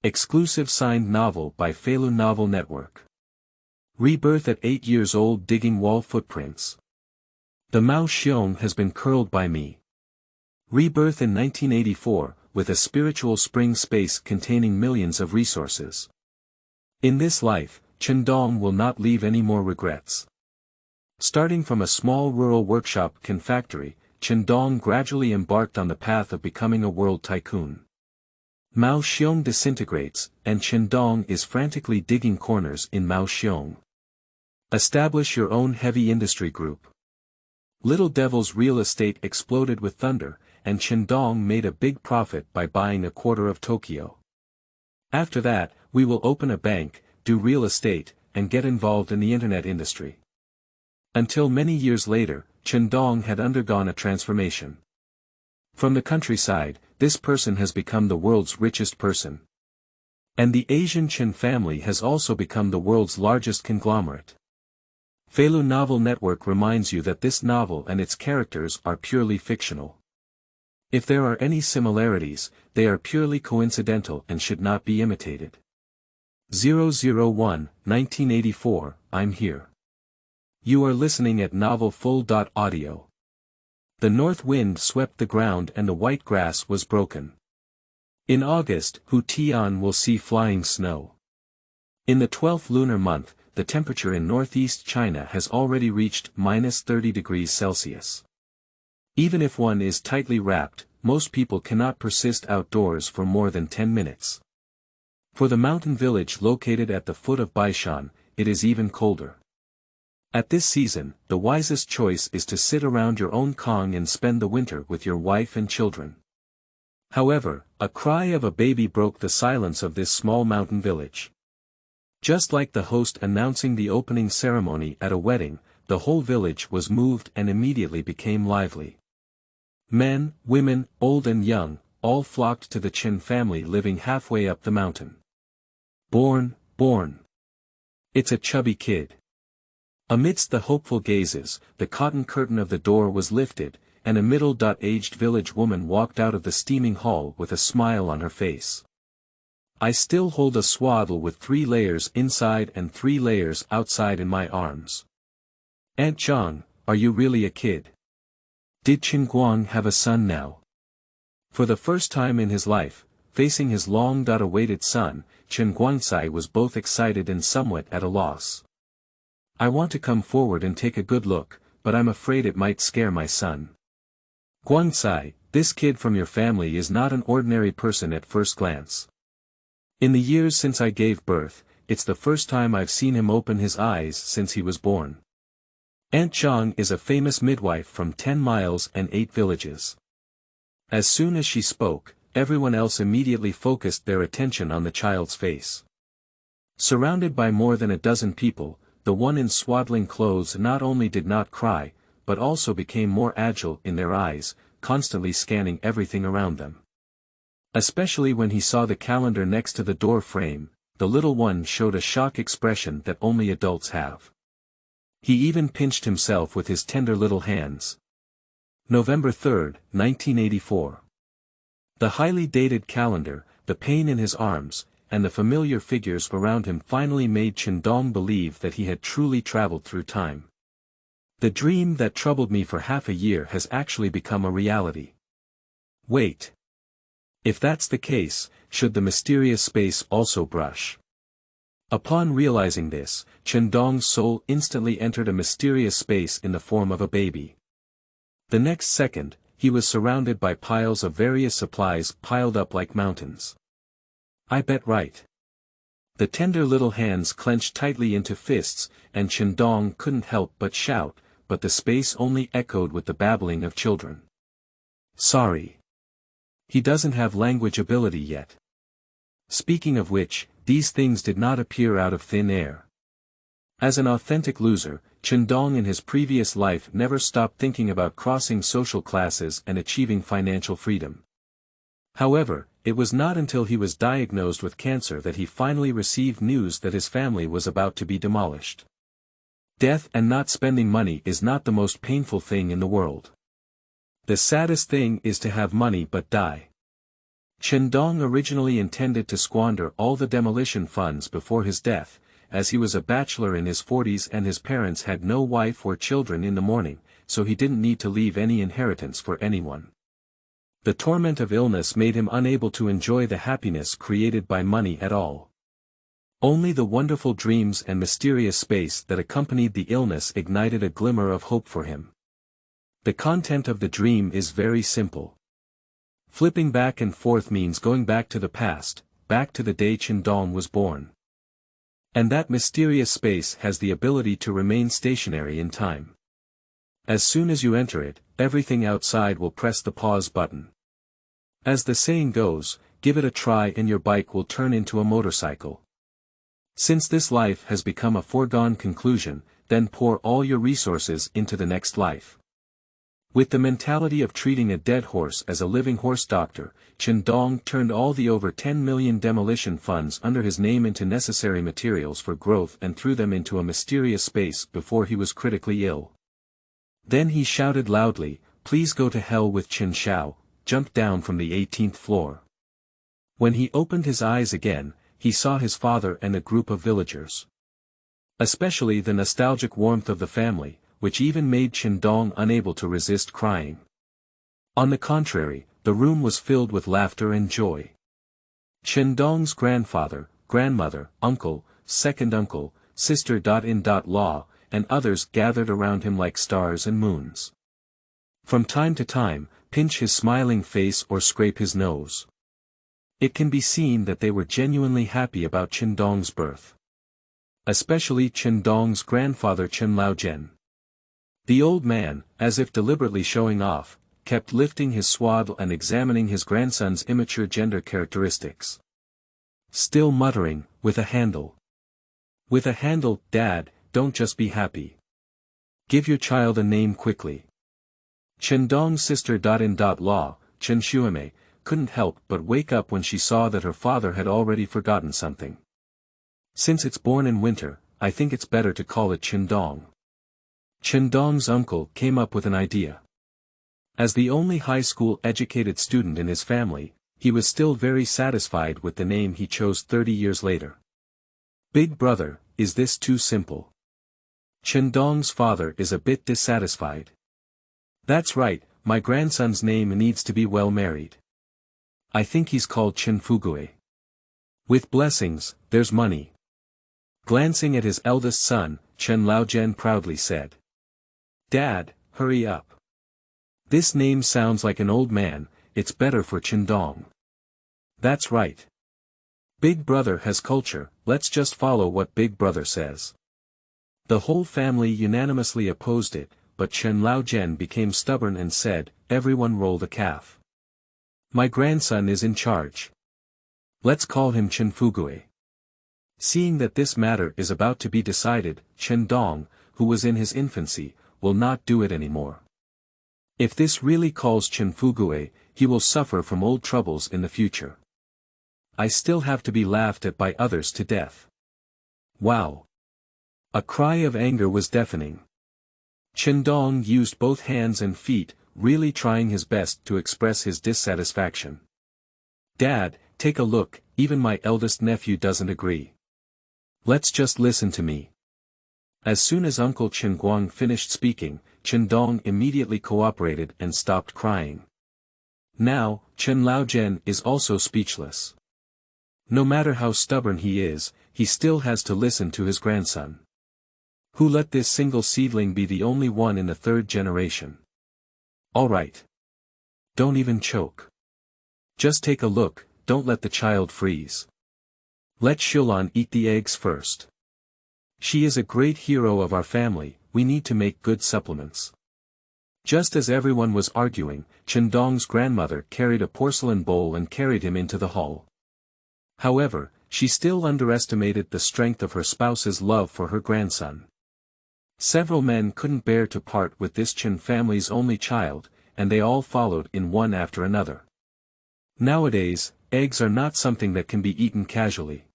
Exclusive signed novel by Feilu Novel Network. Rebirth at 8 years old digging wall footprints. The Mao Xiong has been curled by me. Rebirth in 1984, with a spiritual spring space containing millions of resources. In this life, Chen Dong will not leave any more regrets. Starting from a small rural workshop factory, Chen Dong gradually embarked on the path of becoming a world tycoon. Mao Xiong disintegrates, and Chen Dong is frantically digging corners in Mao Xiong. Establish your own heavy industry group. Little Devil's real estate exploded with thunder, and Chen Dong made a big profit by buying a quarter of Tokyo. After that, we will open a bank, do real estate, and get involved in the internet industry. Until many years later, Chen Dong had undergone a transformation. From the countryside, this person has become the world's richest person. And the Asian Chen family has also become the world's largest conglomerate. Feilu Novel Network reminds you that this novel and its characters are purely fictional. If there are any similarities, they are purely coincidental and should not be imitated. 001, 1984, I'm here. You are listening at novelfull.audio. The north wind swept the ground and the white grass was broken. In August, Tian will see flying snow. In the 12th lunar month, the temperature in northeast China has already reached -30 degrees Celsius. Even if one is tightly wrapped, most people cannot persist outdoors for more than 10 minutes. For the mountain village located at the foot of Baishan, it is even colder. At this season, the wisest choice is to sit around your own kong and spend the winter with your wife and children. However, a cry of a baby broke the silence of this small mountain village. Just like the host announcing the opening ceremony at a wedding, the whole village was moved and immediately became lively. Men, women, old and young, all flocked to the Chen family living halfway up the mountain. Born. It's a chubby kid. Amidst the hopeful gazes, the cotton curtain of the door was lifted, and a middle-aged village woman walked out of the steaming hall with a smile on her face. I still hold a swaddle with 3 layers inside and 3 layers outside in my arms. Aunt Zhang, are you really a kid? Did Chen Guang have a son now? For the first time in his life, facing his long-awaited son, Chen Guangcai was both excited and somewhat at a loss. I want to come forward and take a good look, but I'm afraid it might scare my son. Guangcai, this kid from your family is not an ordinary person at first glance. In the years since I gave birth, it's the first time I've seen him open his eyes since he was born. Aunt Zhang is a famous midwife from 10 miles and 8 villages. As soon as she spoke, everyone else immediately focused their attention on the child's face. Surrounded by more than a dozen people, the one in swaddling clothes not only did not cry, but also became more agile in their eyes, constantly scanning everything around them. Especially when he saw the calendar next to the door frame, the little one showed a shock expression that only adults have. He even pinched himself with his tender little hands. November 3, 1984. The highly dated calendar, the pain in his arms, and the familiar figures around him finally made Chen Dong believe that he had truly traveled through time. The dream that troubled me for half a year has actually become a reality. Wait. If that's the case, should the mysterious space also brush? Upon realizing this, Chen Dong's soul instantly entered a mysterious space in the form of a baby. The next second, he was surrounded by piles of various supplies piled up like mountains. I bet right. The tender little hands clenched tightly into fists, and Chen Dong couldn't help but shout, but the space only echoed with the babbling of children. Sorry. He doesn't have language ability yet. Speaking of which, these things did not appear out of thin air. As an authentic loser, Chen Dong in his previous life never stopped thinking about crossing social classes and achieving financial freedom. However, it was not until he was diagnosed with cancer that he finally received news that his family was about to be demolished. Death and not spending money is not the most painful thing in the world. The saddest thing is to have money but die. Chen Dong originally intended to squander all the demolition funds before his death, as he was a bachelor in his 40s and his parents had no wife or children in the morning, so he didn't need to leave any inheritance for anyone. The torment of illness made him unable to enjoy the happiness created by money at all. Only the wonderful dreams and mysterious space that accompanied the illness ignited a glimmer of hope for him. The content of the dream is very simple. Flipping back and forth means going back to the past, back to the day Chen Dong was born. And that mysterious space has the ability to remain stationary in time. As soon as you enter it, everything outside will press the pause button. As the saying goes, give it a try and your bike will turn into a motorcycle. Since this life has become a foregone conclusion, then pour all your resources into the next life. With the mentality of treating a dead horse as a living horse doctor, Chen Dong turned all the over 10 million demolition funds under his name into necessary materials for growth and threw them into a mysterious space before he was critically ill. Then he shouted loudly, "Please go to hell with Chen Xiao," jumped down from the 18th floor. When he opened his eyes again, he saw his father and a group of villagers. Especially the nostalgic warmth of the family, which even made Chen Dong unable to resist crying. On the contrary, the room was filled with laughter and joy. Chen Dong's grandfather, grandmother, uncle, second uncle, sister.In.Law, and others gathered around him like stars and moons. From time to time, pinch his smiling face or scrape his nose. It can be seen that they were genuinely happy about Chen Dong's birth. Especially Chen Dong's grandfather Chen Laogen. The old man, as if deliberately showing off, kept lifting his swaddle and examining his grandson's immature gender characteristics. Still muttering, "With a handle. With a handle, Dad, don't just be happy. Give your child a name quickly." Chen Dong's sister.In.Law, Chen Xueme, couldn't help but wake up when she saw that her father had already forgotten something. "Since it's born in winter, I think it's better to call it Chen Dong." Chen Dong's uncle came up with an idea. As the only high school educated student in his family, he was still very satisfied with the name he chose 30 years later. "Big brother, is this too simple?" Chen Dong's father is a bit dissatisfied. "That's right, my grandson's name needs to be well married. I think he's called Chen Fugue. With blessings, there's money." Glancing at his eldest son, Chen Laogen proudly said. "Dad, hurry up. This name sounds like an old man, it's better for Chen Dong." "That's right. Big brother has culture, let's just follow what big brother says." The whole family unanimously opposed it, but Chen Laogen became stubborn and said, "Everyone roll the calf. My grandson is in charge. Let's call him Chen Fugue." Seeing that this matter is about to be decided, Chen Dong, who was in his infancy, will not do it anymore. If this really calls Chen Fugue, he will suffer from old troubles in the future. I still have to be laughed at by others to death. Wow! A cry of anger was deafening. Chen Dong used both hands and feet, really trying his best to express his dissatisfaction. "Dad, take a look, even my eldest nephew doesn't agree. Let's just listen to me." As soon as Uncle Chen Guang finished speaking, Chen Dong immediately cooperated and stopped crying. Now, Chen Laogen is also speechless. No matter how stubborn he is, he still has to listen to his grandson. Who let this single seedling be the only one in the third generation? All right. Don't even choke. Just take a look, don't let the child freeze. Let Shulon eat the eggs first. She is a great hero of our family, we need to make good supplements. Just as everyone was arguing, Chen Dong's grandmother carried a porcelain bowl and carried him into the hall. However, she still underestimated the strength of her spouse's love for her grandson. Several men couldn't bear to part with this Chen family's only child, and they all followed in one after another. Nowadays, eggs are not something that can be eaten casually.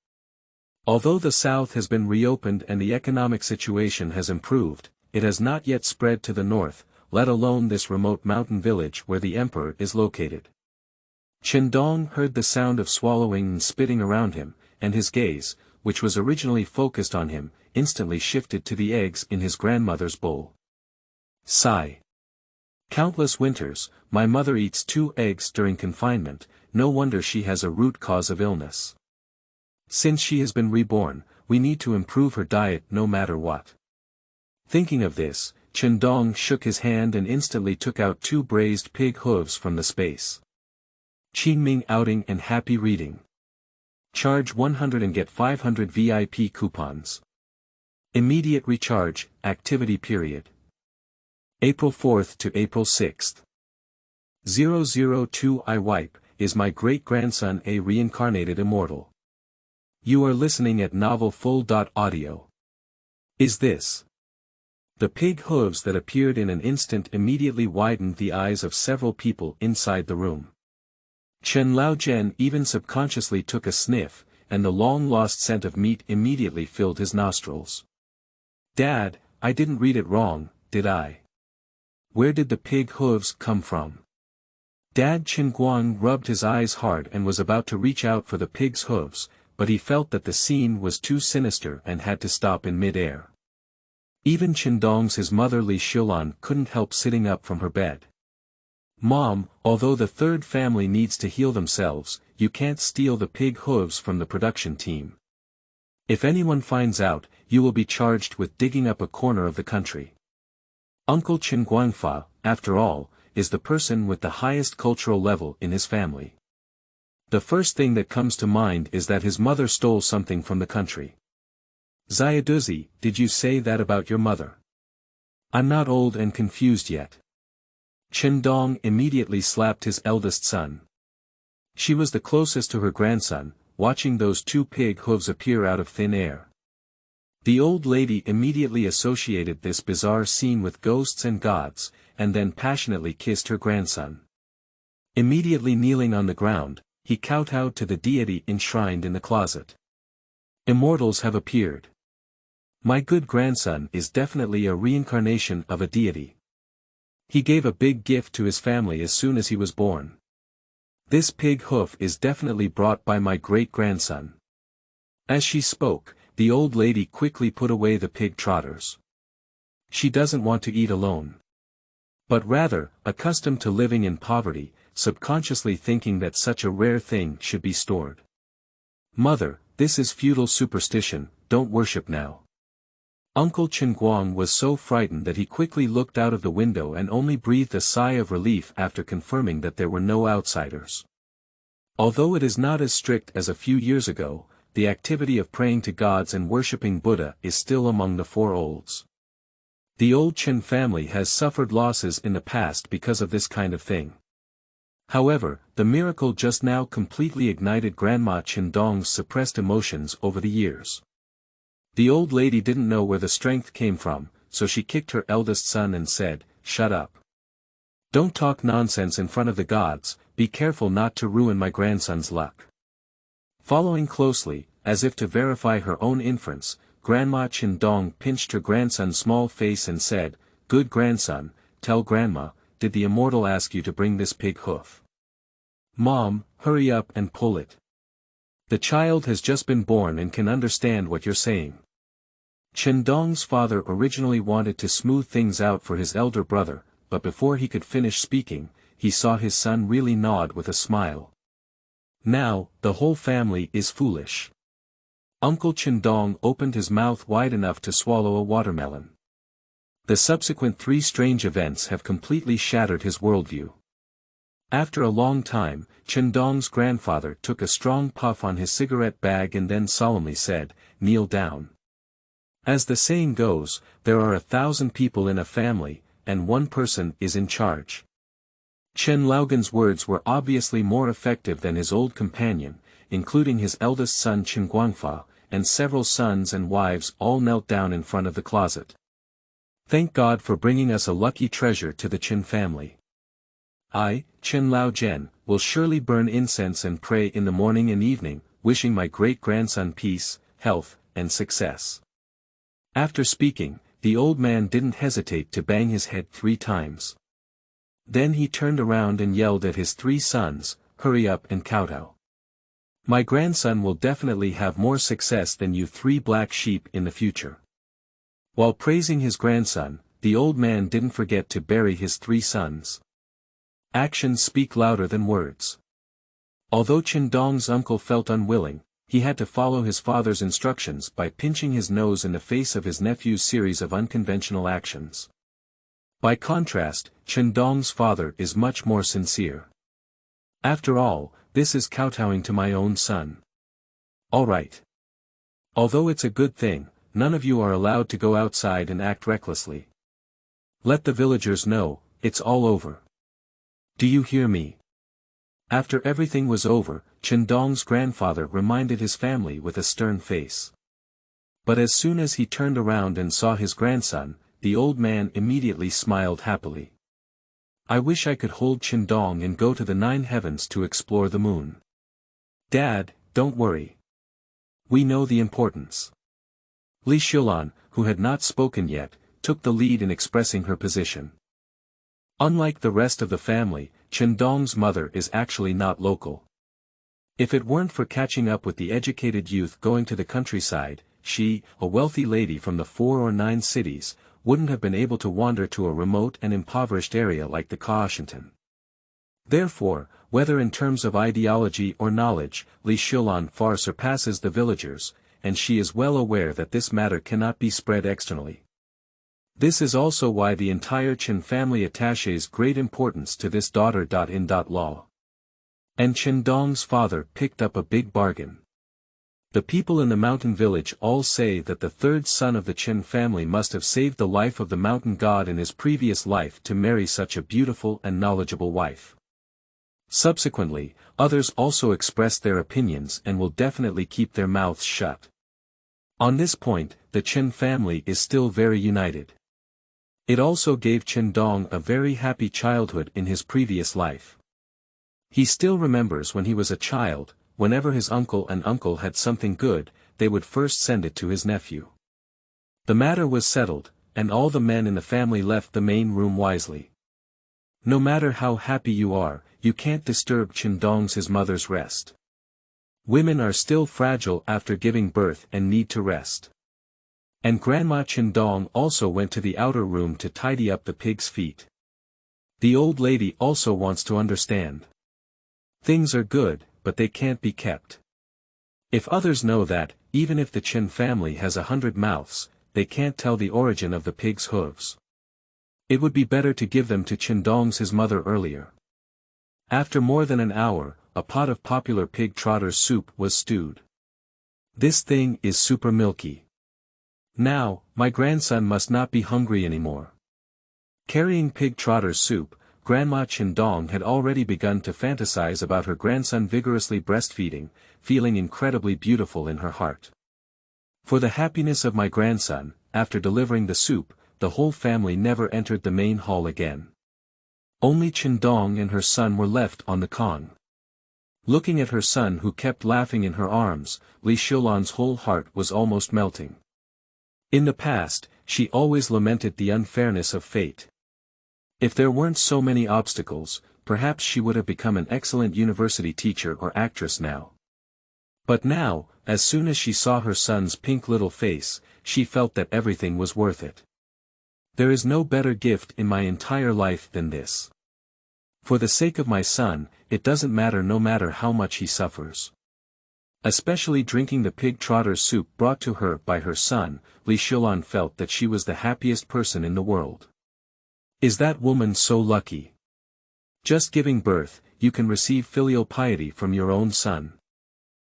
Although the South has been reopened and the economic situation has improved, it has not yet spread to the north, let alone this remote mountain village where the emperor is located. Chen Dong heard the sound of swallowing and spitting around him, and his gaze, which was originally focused on him, instantly shifted to the eggs in his grandmother's bowl. Sigh. Countless winters, my mother eats 2 eggs during confinement, no wonder she has a root cause of illness. Since she has been reborn, we need to improve her diet no matter what. Thinking of this, Chen Dong shook his hand and instantly took out 2 braised pig hooves from the space. Qingming outing and happy reading. Charge 100 and get 500 VIP coupons. Immediate recharge, activity period. April 4th to April 6th. 002 I wipe, is my great-grandson a reincarnated immortal? You are listening at novelfull.audio. Is this? The pig hooves that appeared in an instant immediately widened the eyes of several people inside the room. Chen Laogen even subconsciously took a sniff, and the long-lost scent of meat immediately filled his nostrils. Dad, I didn't read it wrong, did I? Where did the pig hooves come from? Dad Chen Guang rubbed his eyes hard and was about to reach out for the pig's hooves, but he felt that the scene was too sinister and had to stop in mid-air. Even Chen Dong's his mother Li Xiulan couldn't help sitting up from her bed. Mom, although the third family needs to heal themselves, you can't steal the pig hooves from the production team. If anyone finds out, you will be charged with digging up a corner of the country. Uncle Chen Guangfa, after all, is the person with the highest cultural level in his family. The first thing that comes to mind is that his mother stole something from the country. Xiaoduzi, did you say that about your mother? I'm not old and confused yet. Chen Dong immediately slapped his eldest son. She was the closest to her grandson, watching those 2 pig hooves appear out of thin air. The old lady immediately associated this bizarre scene with ghosts and gods, and then passionately kissed her grandson. Immediately kneeling on the ground, he kowtowed to the deity enshrined in the closet. Immortals have appeared. My good grandson is definitely a reincarnation of a deity. He gave a big gift to his family as soon as he was born. This pig hoof is definitely brought by my great-grandson. As she spoke, the old lady quickly put away the pig trotters. She doesn't want to eat alone. But rather, accustomed to living in poverty, subconsciously thinking that such a rare thing should be stored. Mother, this is feudal superstition, don't worship now. Uncle Chen Guang was so frightened that he quickly looked out of the window and only breathed a sigh of relief after confirming that there were no outsiders. Although it is not as strict as a few years ago, the activity of praying to gods and worshipping Buddha is still among the 4 olds. The old Chen family has suffered losses in the past because of this kind of thing. However, the miracle just now completely ignited Grandma Chen Dong's suppressed emotions over the years. The old lady didn't know where the strength came from, so she kicked her eldest son and said, "Shut up. Don't talk nonsense in front of the gods, be careful not to ruin my grandson's luck." Following closely, as if to verify her own inference, Grandma Chen Dong pinched her grandson's small face and said, "Good grandson, tell Grandma, did the immortal ask you to bring this pig hoof?" Mom, hurry up and pull it. The child has just been born and can understand what you're saying. Chen Dong's father originally wanted to smooth things out for his elder brother, but before he could finish speaking, he saw his son really nod with a smile. Now, the whole family is foolish. Uncle Chen Dong opened his mouth wide enough to swallow a watermelon. The subsequent 3 strange events have completely shattered his worldview. After a long time, Chen Dong's grandfather took a strong puff on his cigarette bag and then solemnly said, "Kneel down." As the saying goes, there are 1,000 people in a family, and one person is in charge. Chen Laogen's words were obviously more effective than his old companion, including his eldest son Chen Guangfa, and several sons and wives all knelt down in front of the closet. Thank God for bringing us a lucky treasure to the Chen family. I, Chen Laogen, will surely burn incense and pray in the morning and evening, wishing my great-grandson peace, health, and success. After speaking, the old man didn't hesitate to bang his head 3 times. Then he turned around and yelled at his 3 sons, hurry up and kowtow. My grandson will definitely have more success than you 3 black sheep in the future. While praising his grandson, the old man didn't forget to bury his 3 sons. Actions speak louder than words. Although Chen Dong's uncle felt unwilling, he had to follow his father's instructions by pinching his nose in the face of his nephew's series of unconventional actions. By contrast, Chen Dong's father is much more sincere. After all, this is kowtowing to my own son. All right. Although it's a good thing, none of you are allowed to go outside and act recklessly. Let the villagers know, it's all over. Do you hear me? After everything was over, Chen Dong's grandfather reminded his family with a stern face. But as soon as he turned around and saw his grandson, the old man immediately smiled happily. I wish I could hold Chen Dong and go to the 9 heavens to explore the moon. Dad, don't worry. We know the importance. Li Xiulan, who had not spoken yet, took the lead in expressing her position. Unlike the rest of the family, Chen Dong's mother is actually not local. If it weren't for catching up with the educated youth going to the countryside, she, a wealthy lady from the 4 or 9 cities, wouldn't have been able to wander to a remote and impoverished area like the Asian. Therefore, whether in terms of ideology or knowledge, Li Xiulan far surpasses the villagers, and she is well aware that this matter cannot be spread externally. This is also why the entire Chen family attaches great importance to this daughter.In. Law. And Chen Dong's father picked up a big bargain. The people in the mountain village all say that the 3rd son of the Chen family must have saved the life of the mountain god in his previous life to marry such a beautiful and knowledgeable wife. Subsequently, others also expressed their opinions and will definitely keep their mouths shut. On this point, the Chen family is still very united. It also gave Chen Dong a very happy childhood in his previous life. He still remembers when he was a child, whenever his uncle and uncle had something good, they would first send it to his nephew. The matter was settled, and all the men in the family left the main room wisely. No matter how happy you are, you can't disturb Chen Dong's his mother's rest. Women are still fragile after giving birth and need to rest. And Grandma Chen Dong also went to the outer room to tidy up the pig's feet. The old lady also wants to understand. Things are good, but they can't be kept. If others know that, even if the Chen family has 100 mouths, they can't tell the origin of the pig's hooves. It would be better to give them to Chen Dong's his mother earlier. After more than an hour, a pot of popular pig trotter's soup was stewed. This thing is super milky. Now, my grandson must not be hungry anymore. Carrying pig trotter's soup, Grandma Chen Dong had already begun to fantasize about her grandson vigorously breastfeeding, feeling incredibly beautiful in her heart. For the happiness of my grandson, after delivering the soup, the whole family never entered the main hall again. Only Chen Dong and her son were left on the con. Looking at her son who kept laughing in her arms, Li Xiulan's whole heart was almost melting. In the past, she always lamented the unfairness of fate. If there weren't so many obstacles, perhaps she would have become an excellent university teacher or actress now. But now, as soon as she saw her son's pink little face, she felt that everything was worth it. There is no better gift in my entire life than this. For the sake of my son, it doesn't matter no matter how much he suffers. Especially drinking the pig trotter's soup brought to her by her son, Li Xiulan felt that she was the happiest person in the world. Is that woman so lucky? Just giving birth, you can receive filial piety from your own son.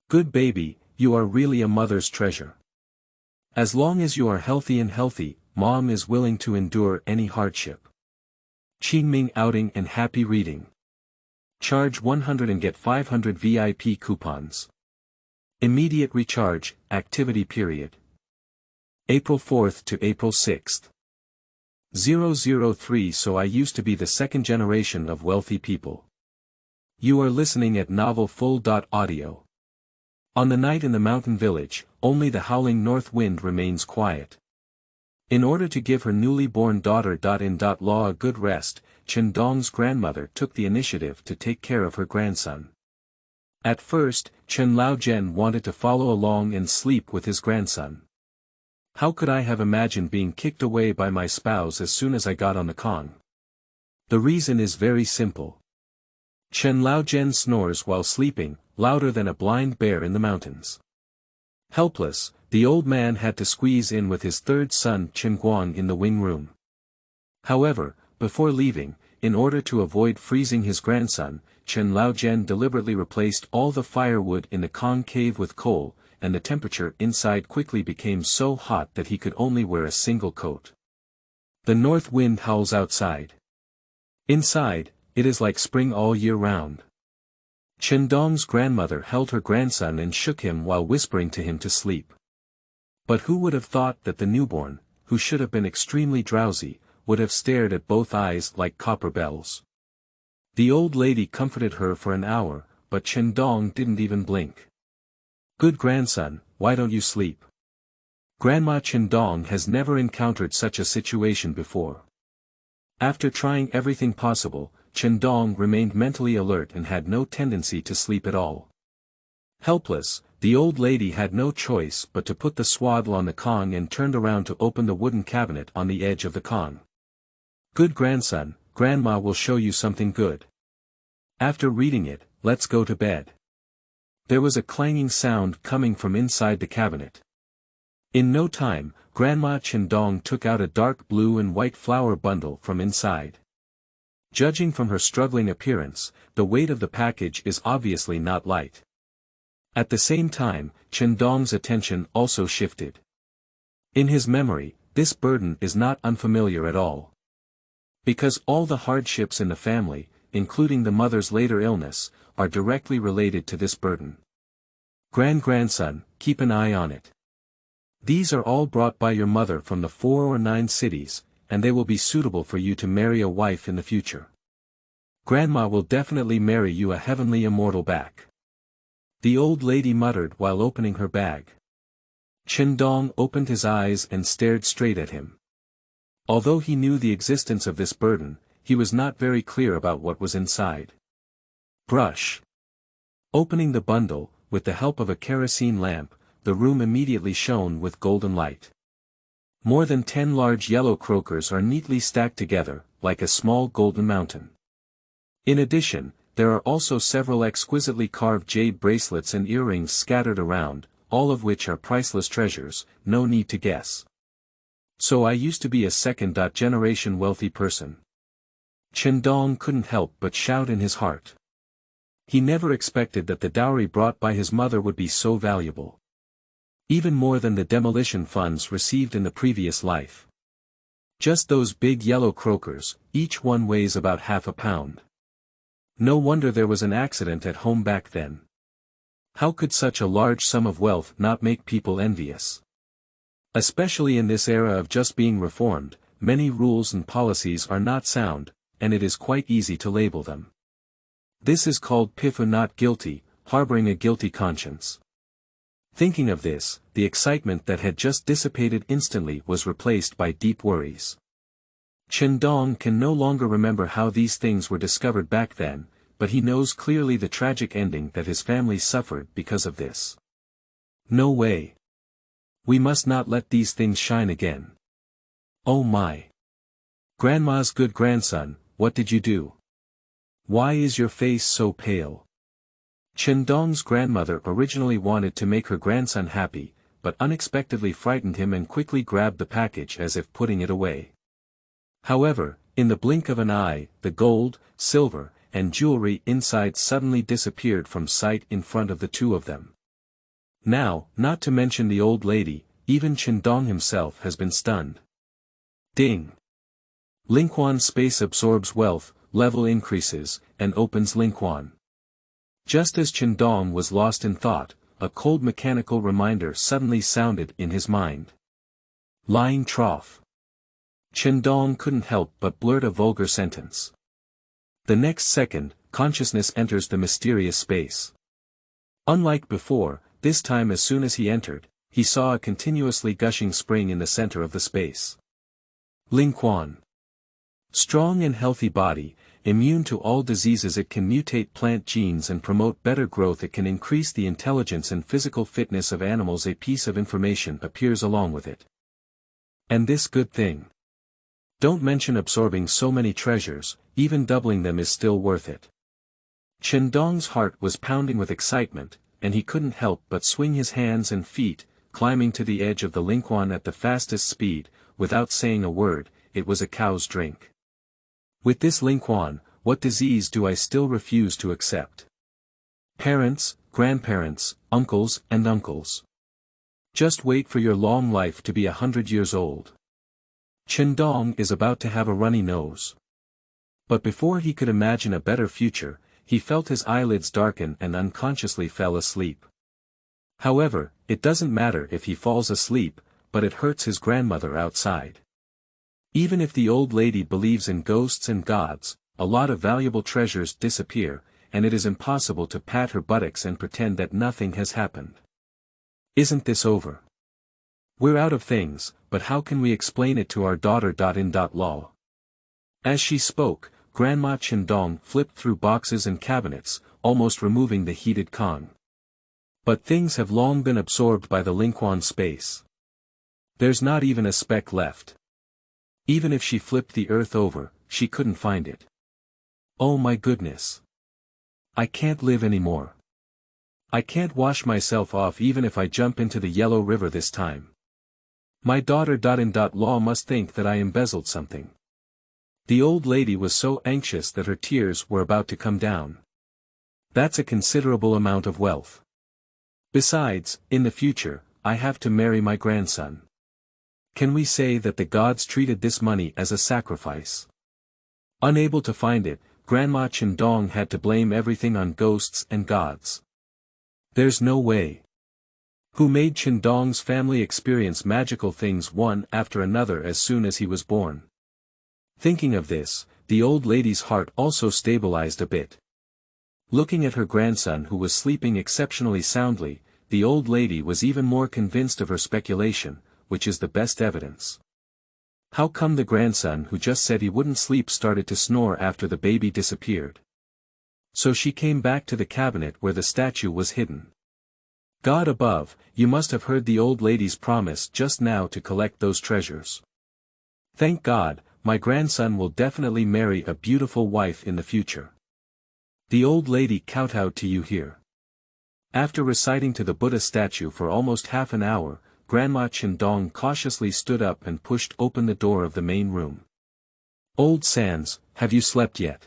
Good baby, you are really a mother's treasure. As long as you are healthy and healthy, mom is willing to endure any hardship. Qingming outing and happy reading. Charge 100 and get 500 VIP coupons. Immediate recharge, activity period. April 4th to April 6th. 003 So I used to be the 2nd generation of wealthy people. You are listening at Novel Full.audio. On the night in the mountain village, only the howling north wind remains quiet. In order to give her newly born daughter.In. Law a good rest, Chen Dong's grandmother took the initiative to take care of her grandson. At first, Chen Laogen wanted to follow along and sleep with his grandson. How could I have imagined being kicked away by my spouse as soon as I got on the Kong? The reason is very simple. Chen Laogen snores while sleeping, louder than a blind bear in the mountains. Helpless, the old man had to squeeze in with his third son Chen Guang in the wing room. However, before leaving, in order to avoid freezing his grandson, Chen Laogen deliberately replaced all the firewood in the Kong cave with coal, and the temperature inside quickly became so hot that he could only wear a single coat. The north wind howls outside. Inside, it is like spring all year round. Chen Dong's grandmother held her grandson and shook him while whispering to him to sleep. But who would have thought that the newborn, who should have been extremely drowsy, would have stared at both eyes like copper bells. The old lady comforted her for an hour, but Chen Dong didn't even blink. "Good grandson, why don't you sleep?" Grandma Chen Dong has never encountered such a situation before. After trying everything possible, Chen Dong remained mentally alert and had no tendency to sleep at all. Helpless, the old lady had no choice but to put the swaddle on the Kong and turned around to open the wooden cabinet on the edge of the Kong. "Good grandson, Grandma will show you something good. After reading it, let's go to bed." There was a clanging sound coming from inside the cabinet. In no time, Grandma Chen Dong took out a dark blue and white flower bundle from inside. Judging from her struggling appearance, the weight of the package is obviously not light. At the same time, Chen Dong's attention also shifted. In his memory, this burden is not unfamiliar at all. Because all the hardships in the family, including the mother's later illness, are directly related to this burden. Grandson, keep an eye on it. These are all brought by your mother from the 4 or 9 cities, and they will be suitable for you to marry a wife in the future. Grandma will definitely marry you a heavenly immortal back. The old lady muttered while opening her bag. Chen Dong opened his eyes and stared straight at him. Although he knew the existence of this burden, he was not very clear about what was inside. Brush. Opening the bundle, with the help of a kerosene lamp, the room immediately shone with golden light. More than 10 large yellow croakers are neatly stacked together, like a small golden mountain. In addition, there are also several exquisitely carved jade bracelets and earrings scattered around, all of which are priceless treasures, no need to guess. So I used to be a second-generation wealthy person. Chen Dong couldn't help but shout in his heart. He never expected that the dowry brought by his mother would be so valuable. Even more than the demolition funds received in the previous life. Just those big yellow croakers, each one weighs about half a pound. No wonder there was an accident at home back then. How could such a large sum of wealth not make people envious? Especially in this era of just being reformed, many rules and policies are not sound, and it is quite easy to label them. This is called pifu not guilty, harboring a guilty conscience. Thinking of this, the excitement that had just dissipated instantly was replaced by deep worries. Chen Dong can no longer remember how these things were discovered back then, but he knows clearly the tragic ending that his family suffered because of this. No way. We must not let these things shine again. Oh my. Grandma's good grandson, what did you do? Why is your face so pale? Chen Dong's grandmother originally wanted to make her grandson happy, but unexpectedly frightened him and quickly grabbed the package as if putting it away. However, in the blink of an eye, the gold, silver, and jewelry inside suddenly disappeared from sight in front of the two of them. Now, not to mention the old lady, even Chen Dong himself has been stunned. Ding! Lingquan space absorbs wealth, level increases, and opens Lingquan. Just as Chen Dong was lost in thought, a cold mechanical reminder suddenly sounded in his mind. Lying trough. Chen Dong couldn't help but blurt a vulgar sentence. The next second, consciousness enters the mysterious space. Unlike before, this time as soon as he entered, he saw a continuously gushing spring in the center of the space. Lingquan. Strong and healthy body, immune to all diseases. It can mutate plant genes and promote better growth. It can increase the intelligence and physical fitness of animals. A piece of information appears along with it. And this good thing. Don't mention absorbing so many treasures, even doubling them is still worth it. Chen Dong's heart was pounding with excitement, and he couldn't help but swing his hands and feet, climbing to the edge of the Lingquan at the fastest speed, without saying a word. It was a cow's drink. With this Lingquan, what disease do I still refuse to accept? Parents, grandparents, uncles and uncles. Just wait for your long life to be 100 years old. Chen Dong is about to have a runny nose. But before he could imagine a better future, he felt his eyelids darken and unconsciously fell asleep. However, it doesn't matter if he falls asleep, but it hurts his grandmother outside. Even if the old lady believes in ghosts and gods, a lot of valuable treasures disappear, and it is impossible to pat her buttocks and pretend that nothing has happened. Isn't this over? We're out of things, but how can we explain it to our daughter? Law. As she spoke, Grandma Chen Dong flipped through boxes and cabinets, almost removing the heated Kong. But things have long been absorbed by the Lingquan space. There's not even a speck left. Even if she flipped the earth over, she couldn't find it. Oh my goodness. I can't live anymore. I can't wash myself off even if I jump into the Yellow River this time. My daughter.In. Law must think that I embezzled something. The old lady was so anxious that her tears were about to come down. That's a considerable amount of wealth. Besides, in the future, I have to marry my grandson. Can we say that the gods treated this money as a sacrifice? Unable to find it, Grandma Chen Dong had to blame everything on ghosts and gods. There's no way. Who made Chen Dong's family experience magical things one after another as soon as he was born? Thinking of this, the old lady's heart also stabilized a bit. Looking at her grandson who was sleeping exceptionally soundly, the old lady was even more convinced of her speculation, which is the best evidence. How come the grandson who just said he wouldn't sleep started to snore after the baby disappeared? So she came back to the cabinet where the statue was hidden. God above, you must have heard the old lady's promise just now to collect those treasures. Thank God, my grandson will definitely marry a beautiful wife in the future. The old lady kowtowed to you here. After reciting to the Buddha statue for almost half an hour, Grandma Chen Dong cautiously stood up and pushed open the door of the main room. Old Sans, have you slept yet?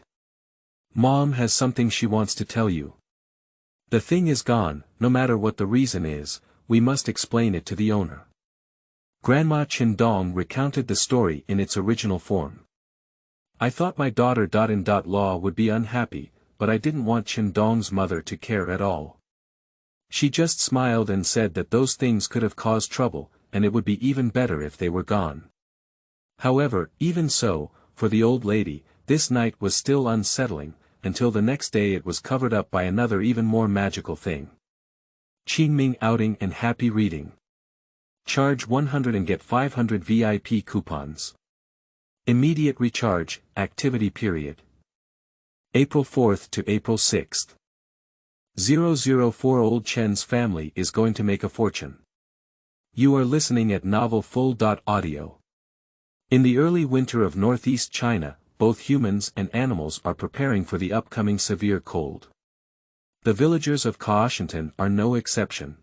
Mom has something she wants to tell you. The thing is gone, no matter what the reason is, we must explain it to the owner. Grandma Chen Dong recounted the story in its original form. I thought my daughter.In. Law would be unhappy, but I didn't want Chen Dong's mother to care at all. She just smiled and said that those things could have caused trouble, and it would be even better if they were gone. However, even so, for the old lady, this night was still unsettling, until the next day it was covered up by another even more magical thing. Qingming outing and happy reading. Charge 100 and get 500 VIP coupons. Immediate recharge, activity period. April 4th to April 6th. 004 Old Chen's family is going to make a fortune. You are listening at Novel Full.audio. In the early winter of northeast China, both humans and animals are preparing for the upcoming severe cold. The villagers of Washington are no exception.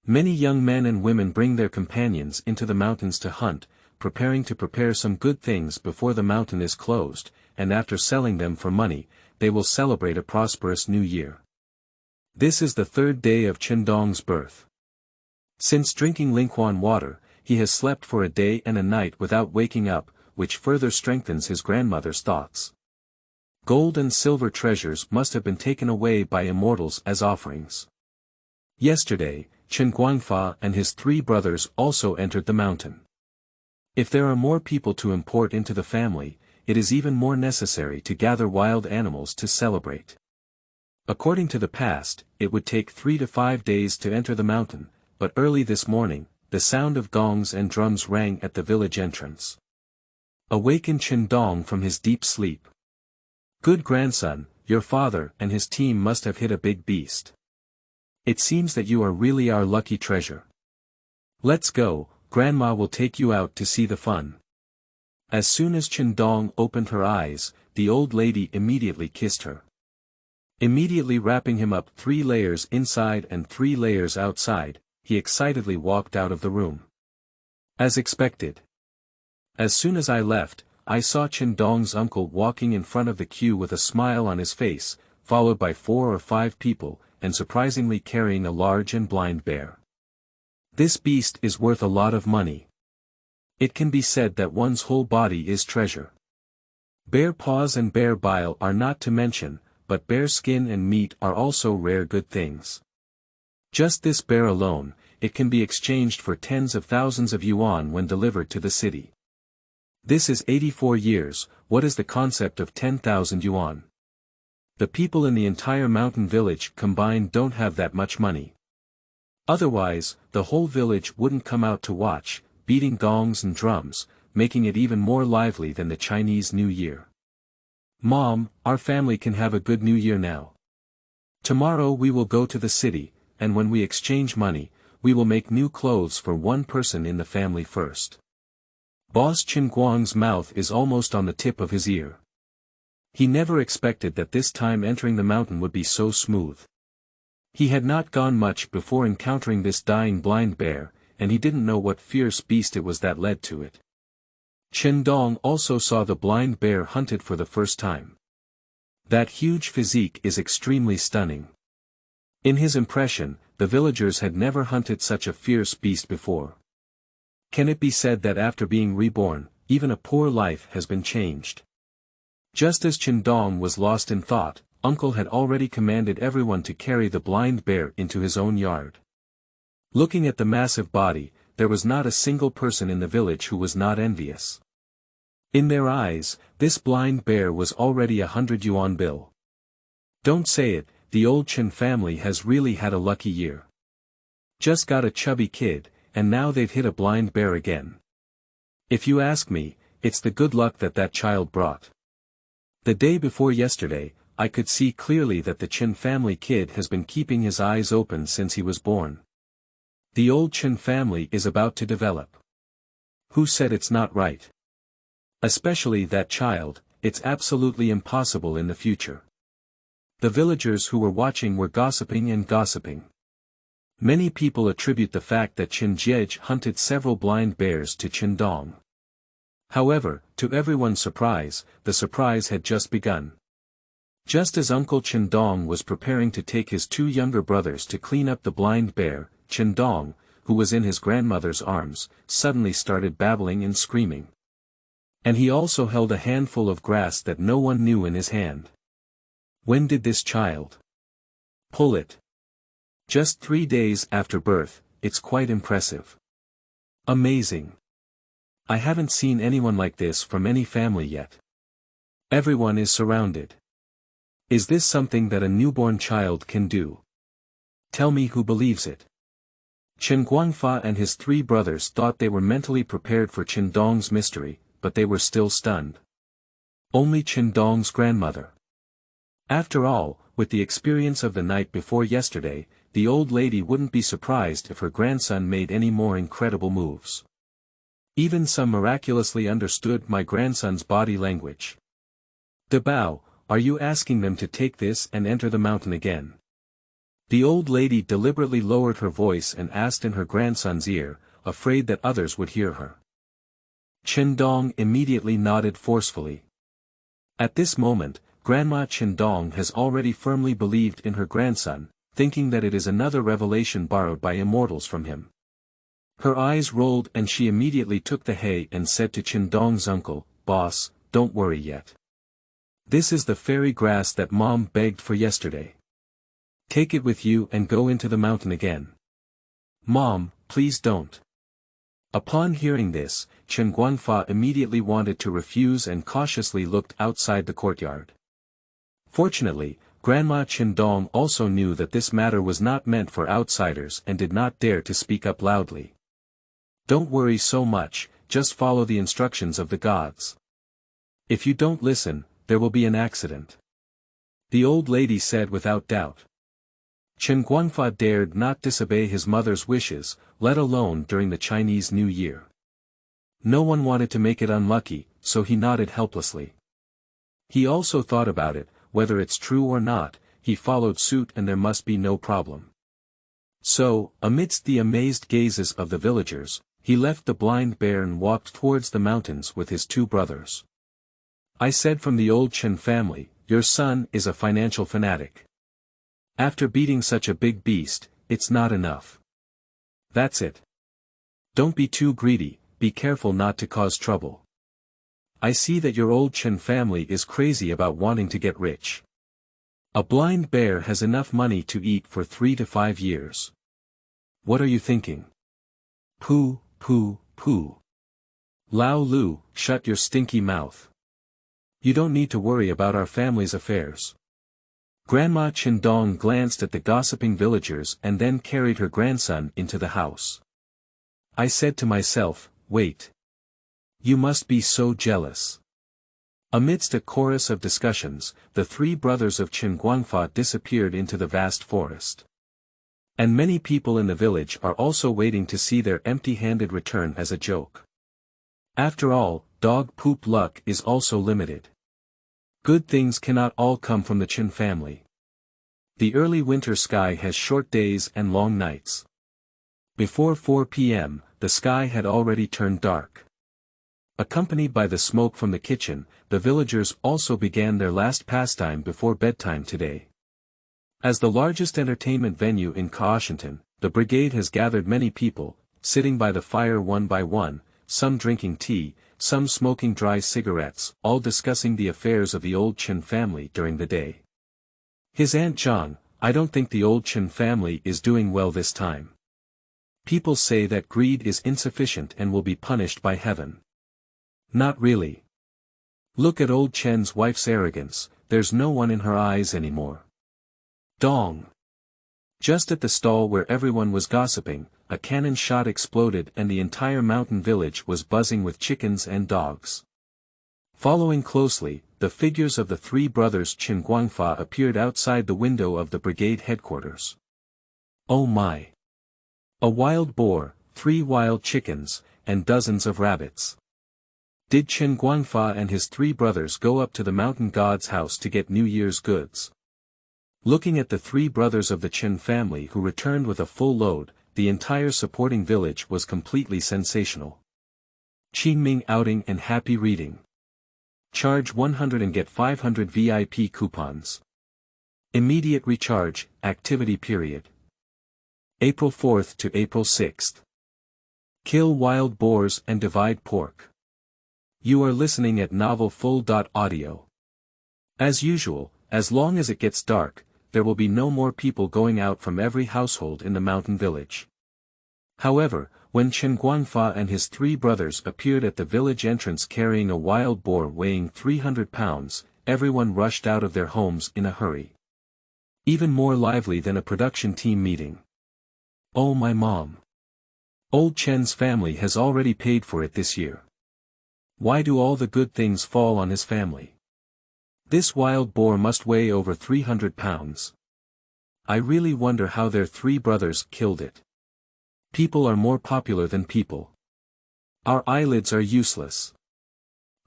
Many young men and women bring their companions into the mountains to hunt, preparing to prepare some good things before the mountain is closed, and after selling them for money, they will celebrate a prosperous new year. This is the third day of Chen Dong's birth. Since drinking Lingquan water, he has slept for a day and a night without waking up, which further strengthens his grandmother's thoughts. Gold and silver treasures must have been taken away by immortals as offerings. Yesterday, Chen Guangfa and his 3 brothers also entered the mountain. If there are more people to import into the family, it is even more necessary to gather wild animals to celebrate. According to the past, it would take 3 to 5 days to enter the mountain, but early this morning, the sound of gongs and drums rang at the village entrance. Awakened Chen Dong from his deep sleep. Good grandson, your father and his team must have hit a big beast. It seems that you are really our lucky treasure. Let's go, Grandma will take you out to see the fun. As soon as Chen Dong opened her eyes, the old lady immediately kissed her. Immediately wrapping him up 3 layers inside and 3 layers outside, he excitedly walked out of the room. As expected. As soon as I left, I saw Chen Dong's uncle walking in front of the queue with a smile on his face, followed by 4 or 5 people, and surprisingly carrying a large and blind bear. This beast is worth a lot of money. It can be said that one's whole body is treasure. Bear paws and bear bile are not to mention, but bear skin and meat are also rare good things. Just this bear alone, it can be exchanged for tens of thousands of yuan when delivered to the city. This is 84 years, what is the concept of 10,000 yuan? The people in the entire mountain village combined don't have that much money. Otherwise, the whole village wouldn't come out to watch, beating gongs and drums, making it even more lively than the Chinese New Year. Mom, our family can have a good New Year now. Tomorrow we will go to the city, and when we exchange money, we will make new clothes for one person in the family first. Boss Chin Guang's mouth is almost on the tip of his ear. He never expected that this time entering the mountain would be so smooth. He had not gone much before encountering this dying blind bear, and he didn't know what fierce beast it was that led to it. Chen Dong also saw the blind bear hunted for the first time. That huge physique is extremely stunning. In his impression, the villagers had never hunted such a fierce beast before. Can it be said that after being reborn, even a poor life has been changed? Just as Chen Dong was lost in thought, Uncle had already commanded everyone to carry the blind bear into his own yard. Looking at the massive body, there was not a single person in the village who was not envious. In their eyes, this blind bear was already 100 yuan bill. Don't say it, the old Chen family has really had a lucky year. Just got a chubby kid, and now they've hit a blind bear again. If you ask me, it's the good luck that child brought. The day before yesterday, I could see clearly that the Chen family kid has been keeping his eyes open since he was born. The old Chen family is about to develop. Who said it's not right? Especially that child, it's absolutely impossible in the future. The villagers who were watching were gossiping and gossiping. Many people attribute the fact that Chen Jiej hunted several blind bears to Chen Dong. However, to everyone's surprise, the surprise had just begun. Just as Uncle Chen Dong was preparing to take his 2 younger brothers to clean up the blind bear, Chen Dong, who was in his grandmother's arms, suddenly started babbling and screaming. And he also held a handful of grass that no one knew in his hand. When did this child pull it? Just 3 days after birth, it's quite impressive. Amazing. I haven't seen anyone like this from any family yet. Everyone is surrounded. Is this something that a newborn child can do? Tell me who believes it. Chen Guangfa and his 3 brothers thought they were mentally prepared for Chen Dong's mystery, but they were still stunned. Only Chen Dong's grandmother. After all, with the experience of the night before yesterday, the old lady wouldn't be surprised if her grandson made any more incredible moves. Even some miraculously understood my grandson's body language. De Bao, are you asking them to take this and enter the mountain again? The old lady deliberately lowered her voice and asked in her grandson's ear, afraid that others would hear her. Chen Dong immediately nodded forcefully. At this moment, Grandma Chen Dong has already firmly believed in her grandson, thinking that it is another revelation borrowed by immortals from him. Her eyes rolled and she immediately took the hay and said to Chen Dong's uncle, "Boss, don't worry yet. This is the fairy grass that Mom begged for yesterday. Take it with you and go into the mountain again." "Mom, please don't." Upon hearing this, Chen Guangfa immediately wanted to refuse and cautiously looked outside the courtyard. Fortunately, Grandma Chen Dong also knew that this matter was not meant for outsiders and did not dare to speak up loudly. "Don't worry so much, just follow the instructions of the gods. If you don't listen, there will be an accident. The old lady said without doubt. Chen Guangfa dared not disobey his mother's wishes, let alone during the Chinese New Year. No one wanted to make it unlucky, so he nodded helplessly. He also thought about it, whether it's true or not, he followed suit and there must be no problem. So, amidst the amazed gazes of the villagers, he left the blind bear and walked towards the mountains with his two brothers. I said from the old Chen family, your son is a financial fanatic. After beating such a big beast, it's not enough. That's it. Don't be too greedy, be careful not to cause trouble. I see that your old Chen family is crazy about wanting to get rich. A blind bear has enough money to eat for 3 to 5 years. What are you thinking? Pooh, pooh, pooh. Lao Lu, shut your stinky mouth. You don't need to worry about our family's affairs. Grandma Chen Dong glanced at the gossiping villagers and then carried her grandson into the house. I said to myself, wait. You must be so jealous. Amidst a chorus of discussions, the three brothers of Chen Guangfa disappeared into the vast forest. And many people in the village are also waiting to see their empty-handed return as a joke. After all, dog poop luck is also limited. Good things cannot all come from the Chen family. The early winter sky has short days and long nights. Before 4 p.m., the sky had already turned dark. Accompanied by the smoke from the kitchen, the villagers also began their last pastime before bedtime today. As the largest entertainment venue in Washington, the brigade has gathered many people, sitting by the fire one by one, some drinking tea, some smoking dry cigarettes, all discussing the affairs of the old Chen family during the day. His Aunt Zhang, I don't think the old Chen family is doing well this time. People say that greed is insufficient and will be punished by heaven. Not really. Look at old Chen's wife's arrogance, there's no one in her eyes anymore. Dong. Just at the stall where everyone was gossiping, a cannon shot exploded and the entire mountain village was buzzing with chickens and dogs. Following closely, the figures of the three brothers Chen Guangfa appeared outside the window of the brigade headquarters. Oh my! A wild boar, 3 wild chickens, and dozens of rabbits. Did Chen Guangfa and his three brothers go up to the mountain god's house to get New Year's goods? Looking at the three brothers of the Chen family who returned with a full load, the entire supporting village was completely sensational. Qingming outing and happy reading. Charge 100 and get 500 VIP coupons. Immediate recharge, activity period. April 4th to April 6th. Kill wild boars and divide pork. You are listening at novelfull.audio. As usual, as long as it gets dark, there will be no more people going out from every household in the mountain village. However, when Chen Guangfa and his three brothers appeared at the village entrance carrying a wild boar weighing 300 pounds, everyone rushed out of their homes in a hurry. Even more lively than a production team meeting. Oh my mom! Old Chen's family has already paid for it this year. Why do all the good things fall on his family? This wild boar must weigh over 300 pounds. I really wonder how their three brothers killed it. People are more popular than people. Our eyelids are useless.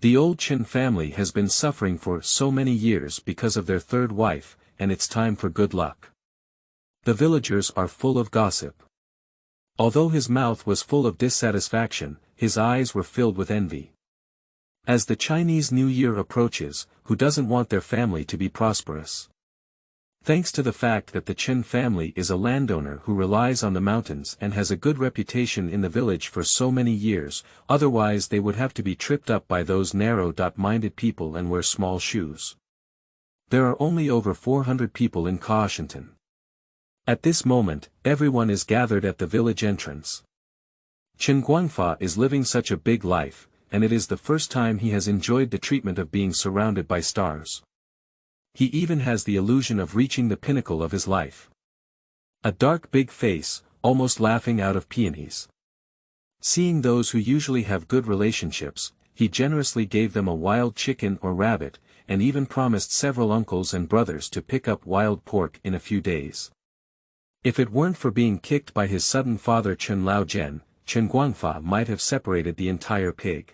The old Chen family has been suffering for so many years because of their third wife, and it's time for good luck. The villagers are full of gossip. Although his mouth was full of dissatisfaction, his eyes were filled with envy. As the Chinese New Year approaches, who doesn't want their family to be prosperous? Thanks to the fact that the Chen family is a landowner who relies on the mountains and has a good reputation in the village for so many years, otherwise they would have to be tripped up by those narrow-minded people and wear small shoes. There are only over 400 people in Washington. At this moment, everyone is gathered at the village entrance. Chen Guangfa is living such a big life, and it is the first time he has enjoyed the treatment of being surrounded by stars. He even has the illusion of reaching the pinnacle of his life. A dark big face, almost laughing out of peonies. Seeing those who usually have good relationships, he generously gave them a wild chicken or rabbit, and even promised several uncles and brothers to pick up wild pork in a few days. If it weren't for being kicked by his sudden father Chen Laogen, Chen Guangfa might have separated the entire pig.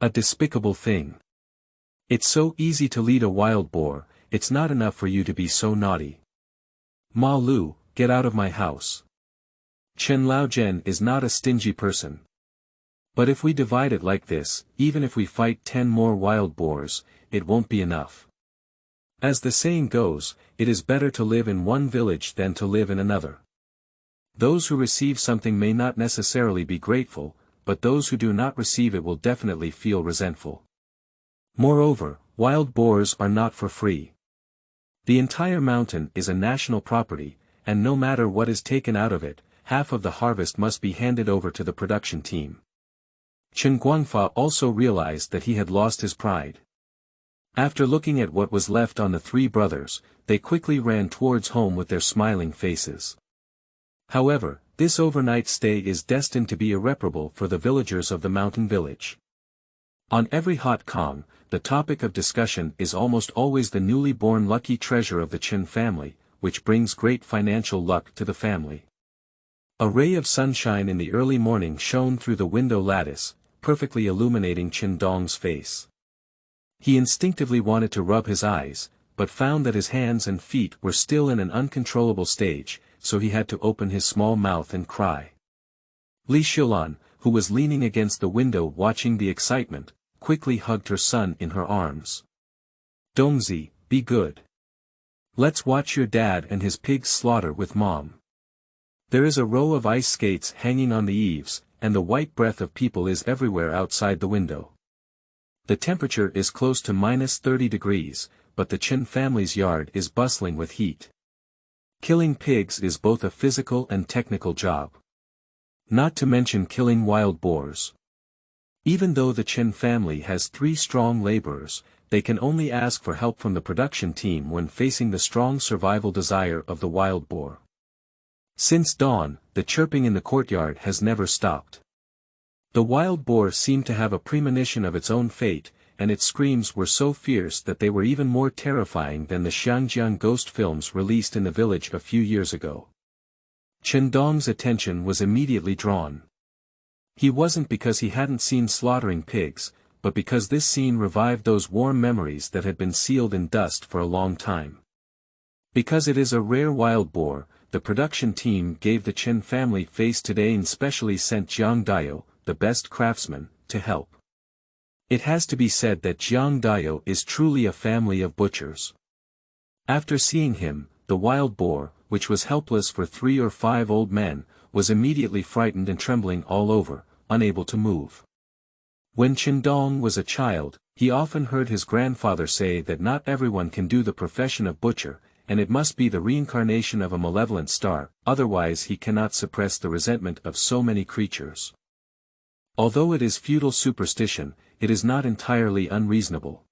A despicable thing. It's so easy to lead a wild boar, it's not enough for you to be so naughty. Ma Lu, get out of my house. Chen Laogen is not a stingy person. But if we divide it like this, even if we fight 10 more wild boars, it won't be enough. As the saying goes, it is better to live in one village than to live in another. Those who receive something may not necessarily be grateful, but those who do not receive it will definitely feel resentful. Moreover, wild boars are not for free. The entire mountain is a national property, and no matter what is taken out of it, half of the harvest must be handed over to the production team. Chen Guangfa also realized that he had lost his pride. After looking at what was left on the three brothers, they quickly ran towards home with their smiling faces. However, this overnight stay is destined to be irreparable for the villagers of the mountain village. On every hot Kong, the topic of discussion is almost always the newly born lucky treasure of the Chen family, which brings great financial luck to the family. A ray of sunshine in the early morning shone through the window lattice, perfectly illuminating Chen Dong's face. He instinctively wanted to rub his eyes, but found that his hands and feet were still in an uncontrollable stage, so he had to open his small mouth and cry. Li Xilan, who was leaning against the window watching the excitement, quickly hugged her son in her arms. Dongzi, be good. Let's watch your dad and his pigs slaughter with Mom. There is a row of ice skates hanging on the eaves, and the white breath of people is everywhere outside the window. The temperature is close to -30 degrees, but the Chen family's yard is bustling with heat. Killing pigs is both a physical and technical job. Not to mention killing wild boars. Even though the Chen family has 3 strong laborers, they can only ask for help from the production team when facing the strong survival desire of the wild boar. Since dawn, the chirping in the courtyard has never stopped. The wild boar seemed to have a premonition of its own fate, and its screams were so fierce that they were even more terrifying than the Xiangjiang ghost films released in the village a few years ago. Chen Dong's attention was immediately drawn. He wasn't because he hadn't seen slaughtering pigs, but because this scene revived those warm memories that had been sealed in dust for a long time. Because it is a rare wild boar, the production team gave the Chen family face today and specially sent Jiang Dayo, the best craftsman, to help. It has to be said that Jiang Dayo is truly a family of butchers. After seeing him, the wild boar, which was helpless for 3 or 5 old men, was immediately frightened and trembling all over, unable to move. When Chen Dong was a child, he often heard his grandfather say that not everyone can do the profession of butcher, and it must be the reincarnation of a malevolent star, otherwise he cannot suppress the resentment of so many creatures. Although it is feudal superstition, it is not entirely unreasonable.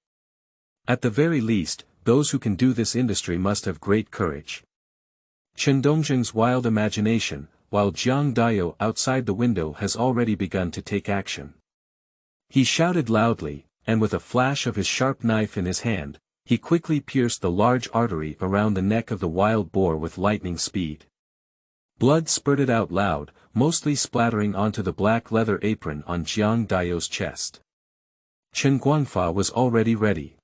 At the very least, those who can do this industry must have great courage. Chen Dongzheng's wild imagination, while Jiang Dayo outside the window has already begun to take action. He shouted loudly, and with a flash of his sharp knife in his hand, he quickly pierced the large artery around the neck of the wild boar with lightning speed. Blood spurted out loud, mostly splattering onto the black leather apron on Jiang Dayo's chest. Chen Guangfa was already ready.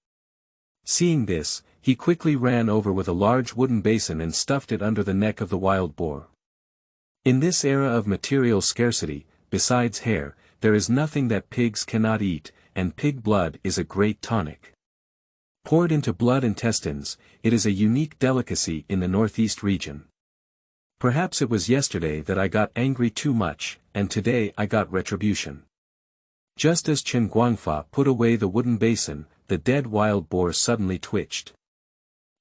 Seeing this, he quickly ran over with a large wooden basin and stuffed it under the neck of the wild boar. In this era of material scarcity, besides hair, there is nothing that pigs cannot eat, and pig blood is a great tonic. Poured into blood intestines, it is a unique delicacy in the northeast region. Perhaps it was yesterday that I got angry too much, and today I got retribution. Just as Chen Guangfa put away the wooden basin, the dead wild boar suddenly twitched.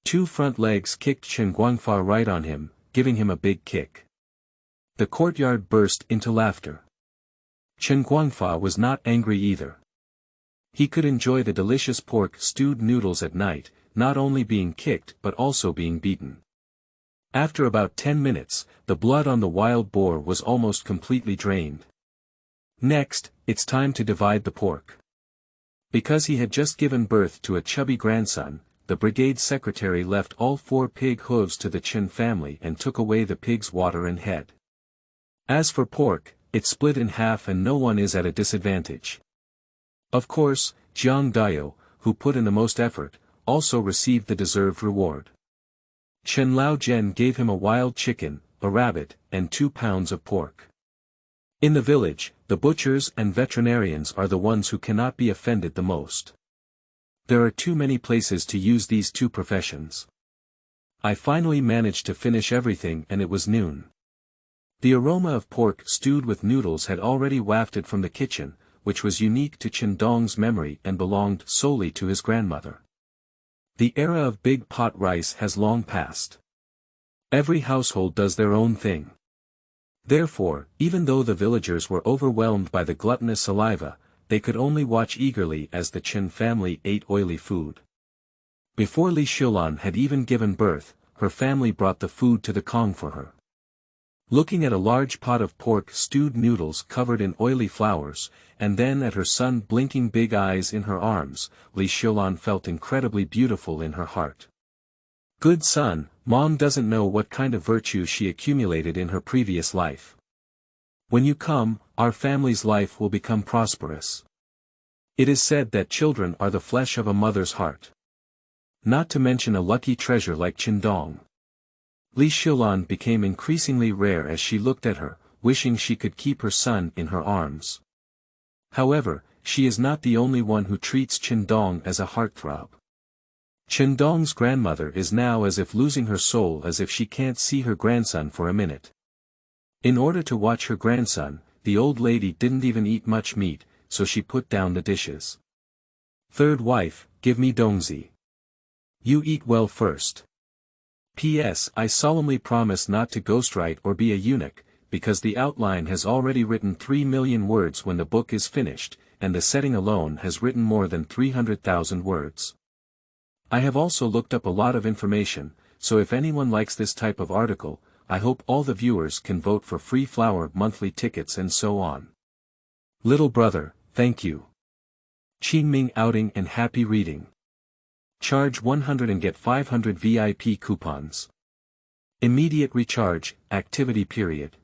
2 front legs kicked Chen Guangfa right on him, giving him a big kick. The courtyard burst into laughter. Chen Guangfa was not angry either. He could enjoy the delicious pork stewed noodles at night, not only being kicked but also being beaten. After about 10 minutes, the blood on the wild boar was almost completely drained. Next, it's time to divide the pork. Because he had just given birth to a chubby grandson, the brigade secretary left all 4 pig hooves to the Chen family and took away the pig's water and head. As for pork, it split in half and no one is at a disadvantage. Of course, Jiang Dayo, who put in the most effort, also received the deserved reward. Chen Laogen gave him a wild chicken, a rabbit, and 2 pounds of pork. In the village, the butchers and veterinarians are the ones who cannot be offended the most. There are too many places to use these 2 professions. I finally managed to finish everything and it was noon. The aroma of pork stewed with noodles had already wafted from the kitchen, which was unique to Chen Dong's memory and belonged solely to his grandmother. The era of big pot rice has long passed. Every household does their own thing. Therefore, even though the villagers were overwhelmed by the gluttonous saliva, they could only watch eagerly as the Chen family ate oily food. Before Li Xiulan had even given birth, her family brought the food to the Kong for her. Looking at a large pot of pork stewed noodles covered in oily flowers, and then at her son blinking big eyes in her arms, Li Xiulan felt incredibly beautiful in her heart. Good son, Mom doesn't know what kind of virtue she accumulated in her previous life. When you come, our family's life will become prosperous. It is said that children are the flesh of a mother's heart. Not to mention a lucky treasure like Chen Dong. Li Xiulan became increasingly rare as she looked at her, wishing she could keep her son in her arms. However, she is not the only one who treats Chen Dong as a heartthrob. Chen Dong's grandmother is now as if losing her soul as if she can't see her grandson for a minute. In order to watch her grandson, the old lady didn't even eat much meat, so she put down the dishes. Third wife, give me dongzi. You eat well first. P.S. I solemnly promise not to ghostwrite or be a eunuch, because the outline has already written 3 million words when the book is finished, and the setting alone has written more than 300,000 words. I have also looked up a lot of information, so if anyone likes this type of article, I hope all the viewers can vote for free flower monthly tickets and so on. Little brother, thank you. Qingming outing and happy reading. Charge 100 and get 500 VIP coupons. Immediate recharge, activity period.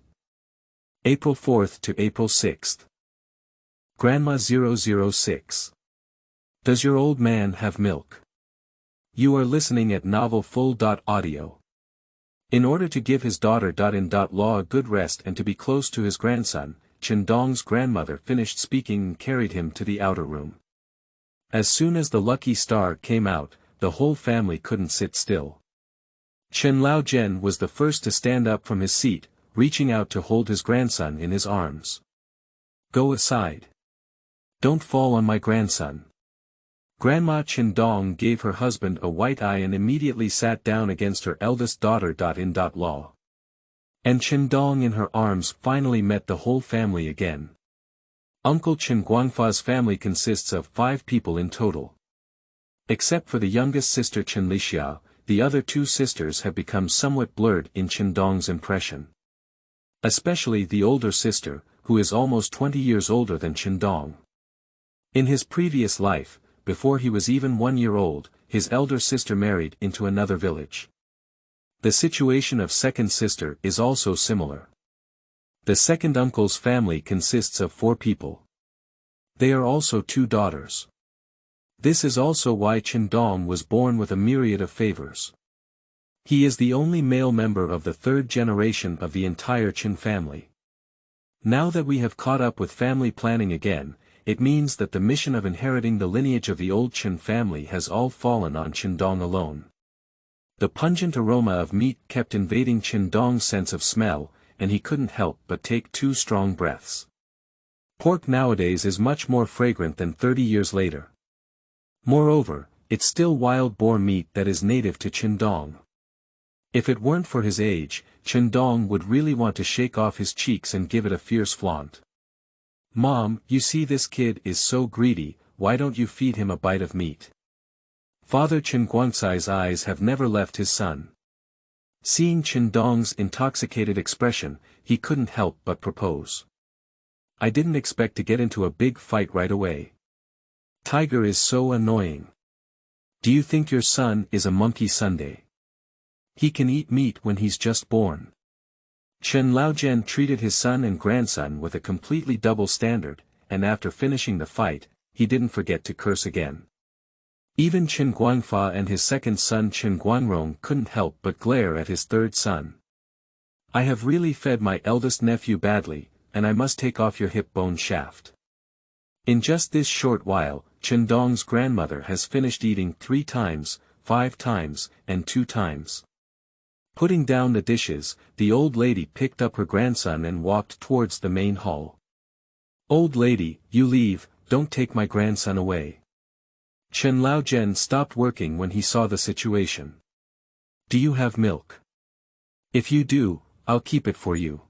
April 4th to April 6th. Grandma 006. Does your old man have milk? You are listening at novelfull.audio. In order to give his daughter.In law a good rest and to be close to his grandson, Chen Dong's grandmother finished speaking and carried him to the outer room. As soon as the lucky star came out, the whole family couldn't sit still. Chen Laogen was the first to stand up from his seat, reaching out to hold his grandson in his arms. Go aside. Don't fall on my grandson. Grandma Chen Dong gave her husband a white eye and immediately sat down against her eldest daughter.In law. And Chen Dong in her arms finally met the whole family again. Uncle Chen Guangfa's family consists of 5 people in total. Except for the youngest sister Chen Lixia, the other 2 sisters have become somewhat blurred in Chen Dong's impression. Especially the older sister, who is almost 20 years older than Chen Dong. In his previous life, before he was even 1 year old, his elder sister married into another village. The situation of second sister is also similar. The second uncle's family consists of 4 people. They are also 2 daughters. This is also why Chen Dong was born with a myriad of favors. He is the only male member of the 3rd generation of the entire Chen family. Now that we have caught up with family planning again, it means that the mission of inheriting the lineage of the old Chen family has all fallen on Chen Dong alone. The pungent aroma of meat kept invading Chen Dong's sense of smell, and he couldn't help but take 2 strong breaths. Pork nowadays is much more fragrant than 30 years later. Moreover, it's still wild boar meat that is native to Chen Dong. If it weren't for his age, Chen Dong would really want to shake off his cheeks and give it a fierce flaunt. Mom, you see this kid is so greedy, why don't you feed him a bite of meat? Father Chen Guangcai's eyes have never left his son. Seeing Chen Dong's intoxicated expression, he couldn't help but propose. I didn't expect to get into a big fight right away. Tiger is so annoying. Do you think your son is a monkey Sunday? He can eat meat when he's just born. Chen Laogen treated his son and grandson with a completely double standard, and after finishing the fight, he didn't forget to curse again. Even Chen Guangfa and his second son Chen Guangrong couldn't help but glare at his third son. I have really fed my eldest nephew badly, and I must take off your hip bone shaft. In just this short while, Chen Dong's grandmother has finished eating 3 times, 5 times, and 2 times. Putting down the dishes, the old lady picked up her grandson and walked towards the main hall. Old lady, you leave, don't take my grandson away. Chen Laogen stopped working when he saw the situation. Do you have milk? If you do, I'll keep it for you.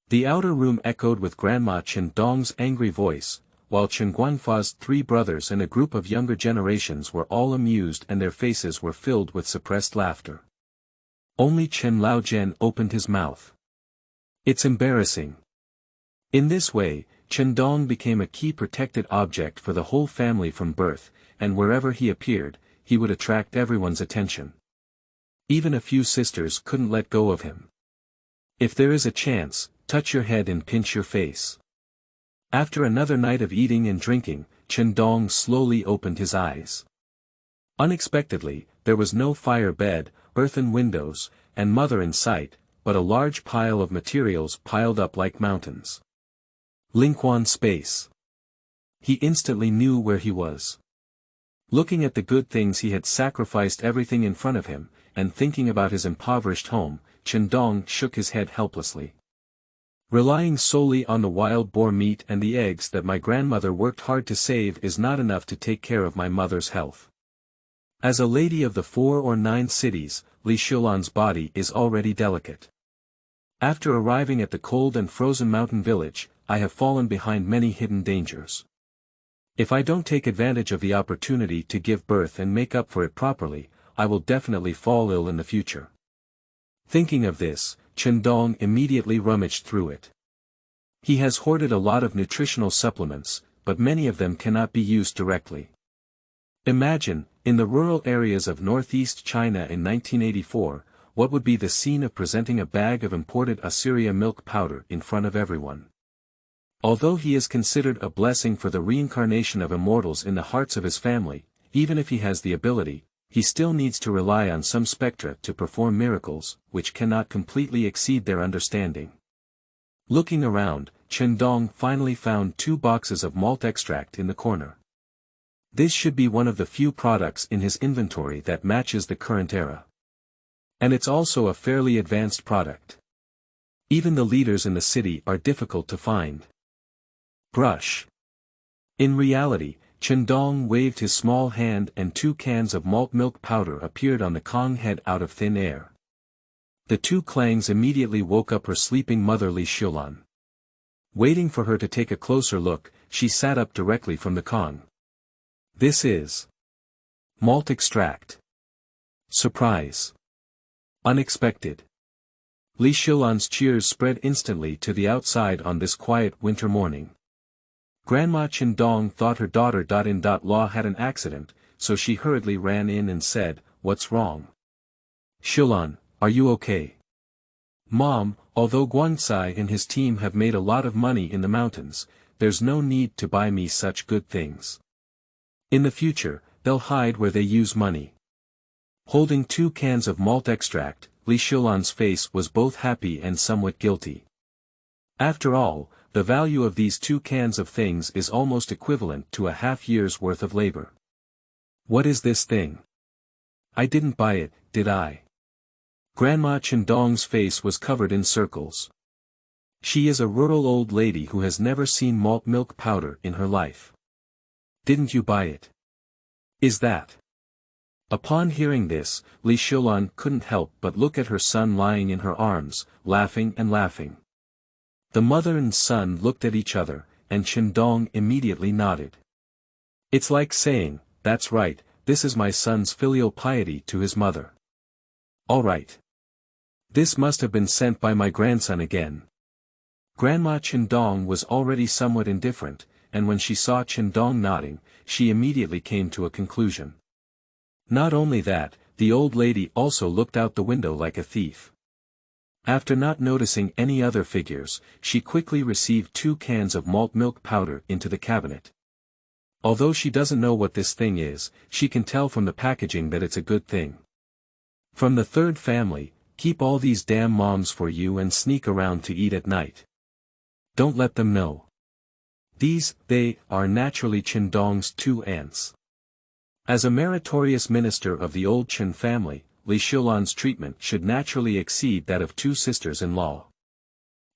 The outer room echoed with Grandma Chen Dong's angry voice, while Chen Guanfa's 3 brothers and a group of younger generations were all amused and their faces were filled with suppressed laughter. Only Chen Laogen opened his mouth. It's embarrassing. In this way, Chen Dong became a key protected object for the whole family from birth, and wherever he appeared, he would attract everyone's attention. Even a few sisters couldn't let go of him. If there is a chance, touch your head and pinch your face. After another night of eating and drinking, Chen Dong slowly opened his eyes. Unexpectedly, there was no fire bed, earthen windows, and mother in sight, but a large pile of materials piled up like mountains. Lingquan space. He instantly knew where he was. Looking at the good things he had sacrificed everything in front of him, and thinking about his impoverished home, Chen Dong shook his head helplessly. Relying solely on the wild boar meat and the eggs that my grandmother worked hard to save is not enough to take care of my mother's health. As a lady of the 4 or 9 cities, Li Xiulan's body is already delicate. After arriving at the cold and frozen mountain village, I have fallen behind many hidden dangers. If I don't take advantage of the opportunity to give birth and make up for it properly, I will definitely fall ill in the future. Thinking of this, Chen Dong immediately rummaged through it. He has hoarded a lot of nutritional supplements, but many of them cannot be used directly. Imagine, in the rural areas of northeast China in 1984, what would be the scene of presenting a bag of imported Assyria milk powder in front of everyone. Although he is considered a blessing for the reincarnation of immortals in the hearts of his family, even if he has the ability, he still needs to rely on some spectra to perform miracles, which cannot completely exceed their understanding. Looking around, Chen Dong finally found 2 boxes of malt extract in the corner. This should be one of the few products in his inventory that matches the current era. And it's also a fairly advanced product. Even the leaders in the city are difficult to find. Brush. In reality, Chen Dong waved his small hand and 2 cans of malt milk powder appeared on the Kong head out of thin air. The 2 clangs immediately woke up her sleeping mother Li Xiulan. Waiting for her to take a closer look, she sat up directly from the Kong. This is malt extract. Surprise. Unexpected. Li Xiulan's cheers spread instantly to the outside on this quiet winter morning. Grandma Chen Dong thought her daughter-in-law had an accident, so she hurriedly ran in and said, "What's wrong? Xiulan, are you okay?" "Mom, although Guangcai and his team have made a lot of money in the mountains, there's no need to buy me such good things. In the future, they'll hide where they use money." Holding 2 cans of malt extract, Li Xiulan's face was both happy and somewhat guilty. After all, the value of these 2 cans of things is almost equivalent to a half-year's worth of labor. What is this thing? I didn't buy it, did I? Grandma Chen Dong's face was covered in circles. She is a rural old lady who has never seen malt milk powder in her life. Didn't you buy it? Is that? Upon hearing this, Li Xiulan couldn't help but look at her son lying in her arms, laughing and laughing. The mother and son looked at each other, and Chen Dong immediately nodded. It's like saying, "That's right, this is my son's filial piety to his mother." All right. This must have been sent by my grandson again. Grandma Chen Dong was already somewhat indifferent, and when she saw Chen Dong nodding, she immediately came to a conclusion. Not only that, the old lady also looked out the window like a thief. After not noticing any other figures, she quickly received 2 cans of malt milk powder into the cabinet. Although she doesn't know what this thing is, she can tell from the packaging that it's a good thing. From the third family, keep all these damn moms for you and sneak around to eat at night. Don't let them know. They are naturally Chen Dong's 2 aunts. As a meritorious minister of the old Chen family, Li Xiulan's treatment should naturally exceed that of 2 sisters-in-law.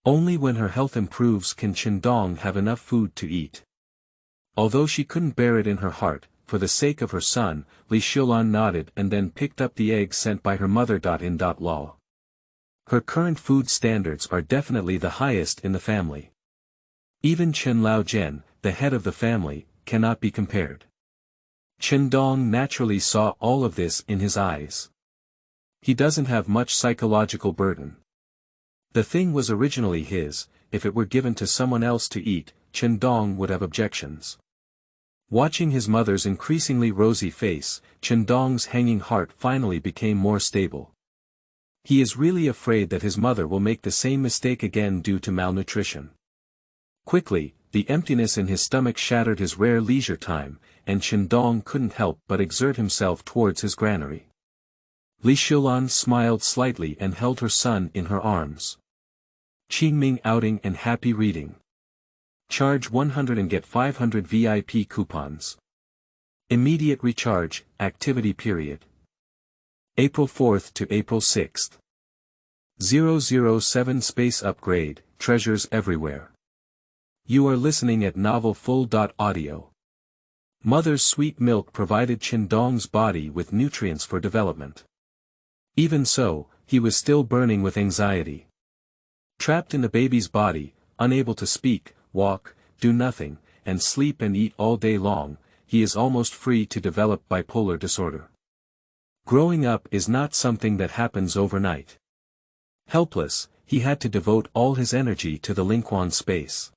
Only when her health improves can Chen Dong have enough food to eat. Although she couldn't bear it in her heart, for the sake of her son, Li Xiulan nodded and then picked up the eggs sent by her mother.In. Law. Her current food standards are definitely the highest in the family. Even Chen Laogen, the head of the family, cannot be compared. Chen Dong naturally saw all of this in his eyes. He doesn't have much psychological burden. The thing was originally his. If it were given to someone else to eat, Chen Dong would have objections. Watching his mother's increasingly rosy face, Chen Dong's hanging heart finally became more stable. He is really afraid that his mother will make the same mistake again due to malnutrition. Quickly, the emptiness in his stomach shattered his rare leisure time, and Chen Dong couldn't help but exert himself towards his granary. Li Xiulan smiled slightly and held her son in her arms. Qingming outing and happy reading. Charge 100 and get 500 VIP coupons. Immediate recharge, activity period. April 4th to April 6th. 007 Space Upgrade, treasures everywhere. You are listening at novelfull.audio. Mother's sweet milk provided Chen Dong's body with nutrients for development. Even so, he was still burning with anxiety. Trapped in the baby's body, unable to speak, walk, do nothing, and sleep and eat all day long, he is almost free to develop bipolar disorder. Growing up is not something that happens overnight. Helpless, he had to devote all his energy to the Lingquan space.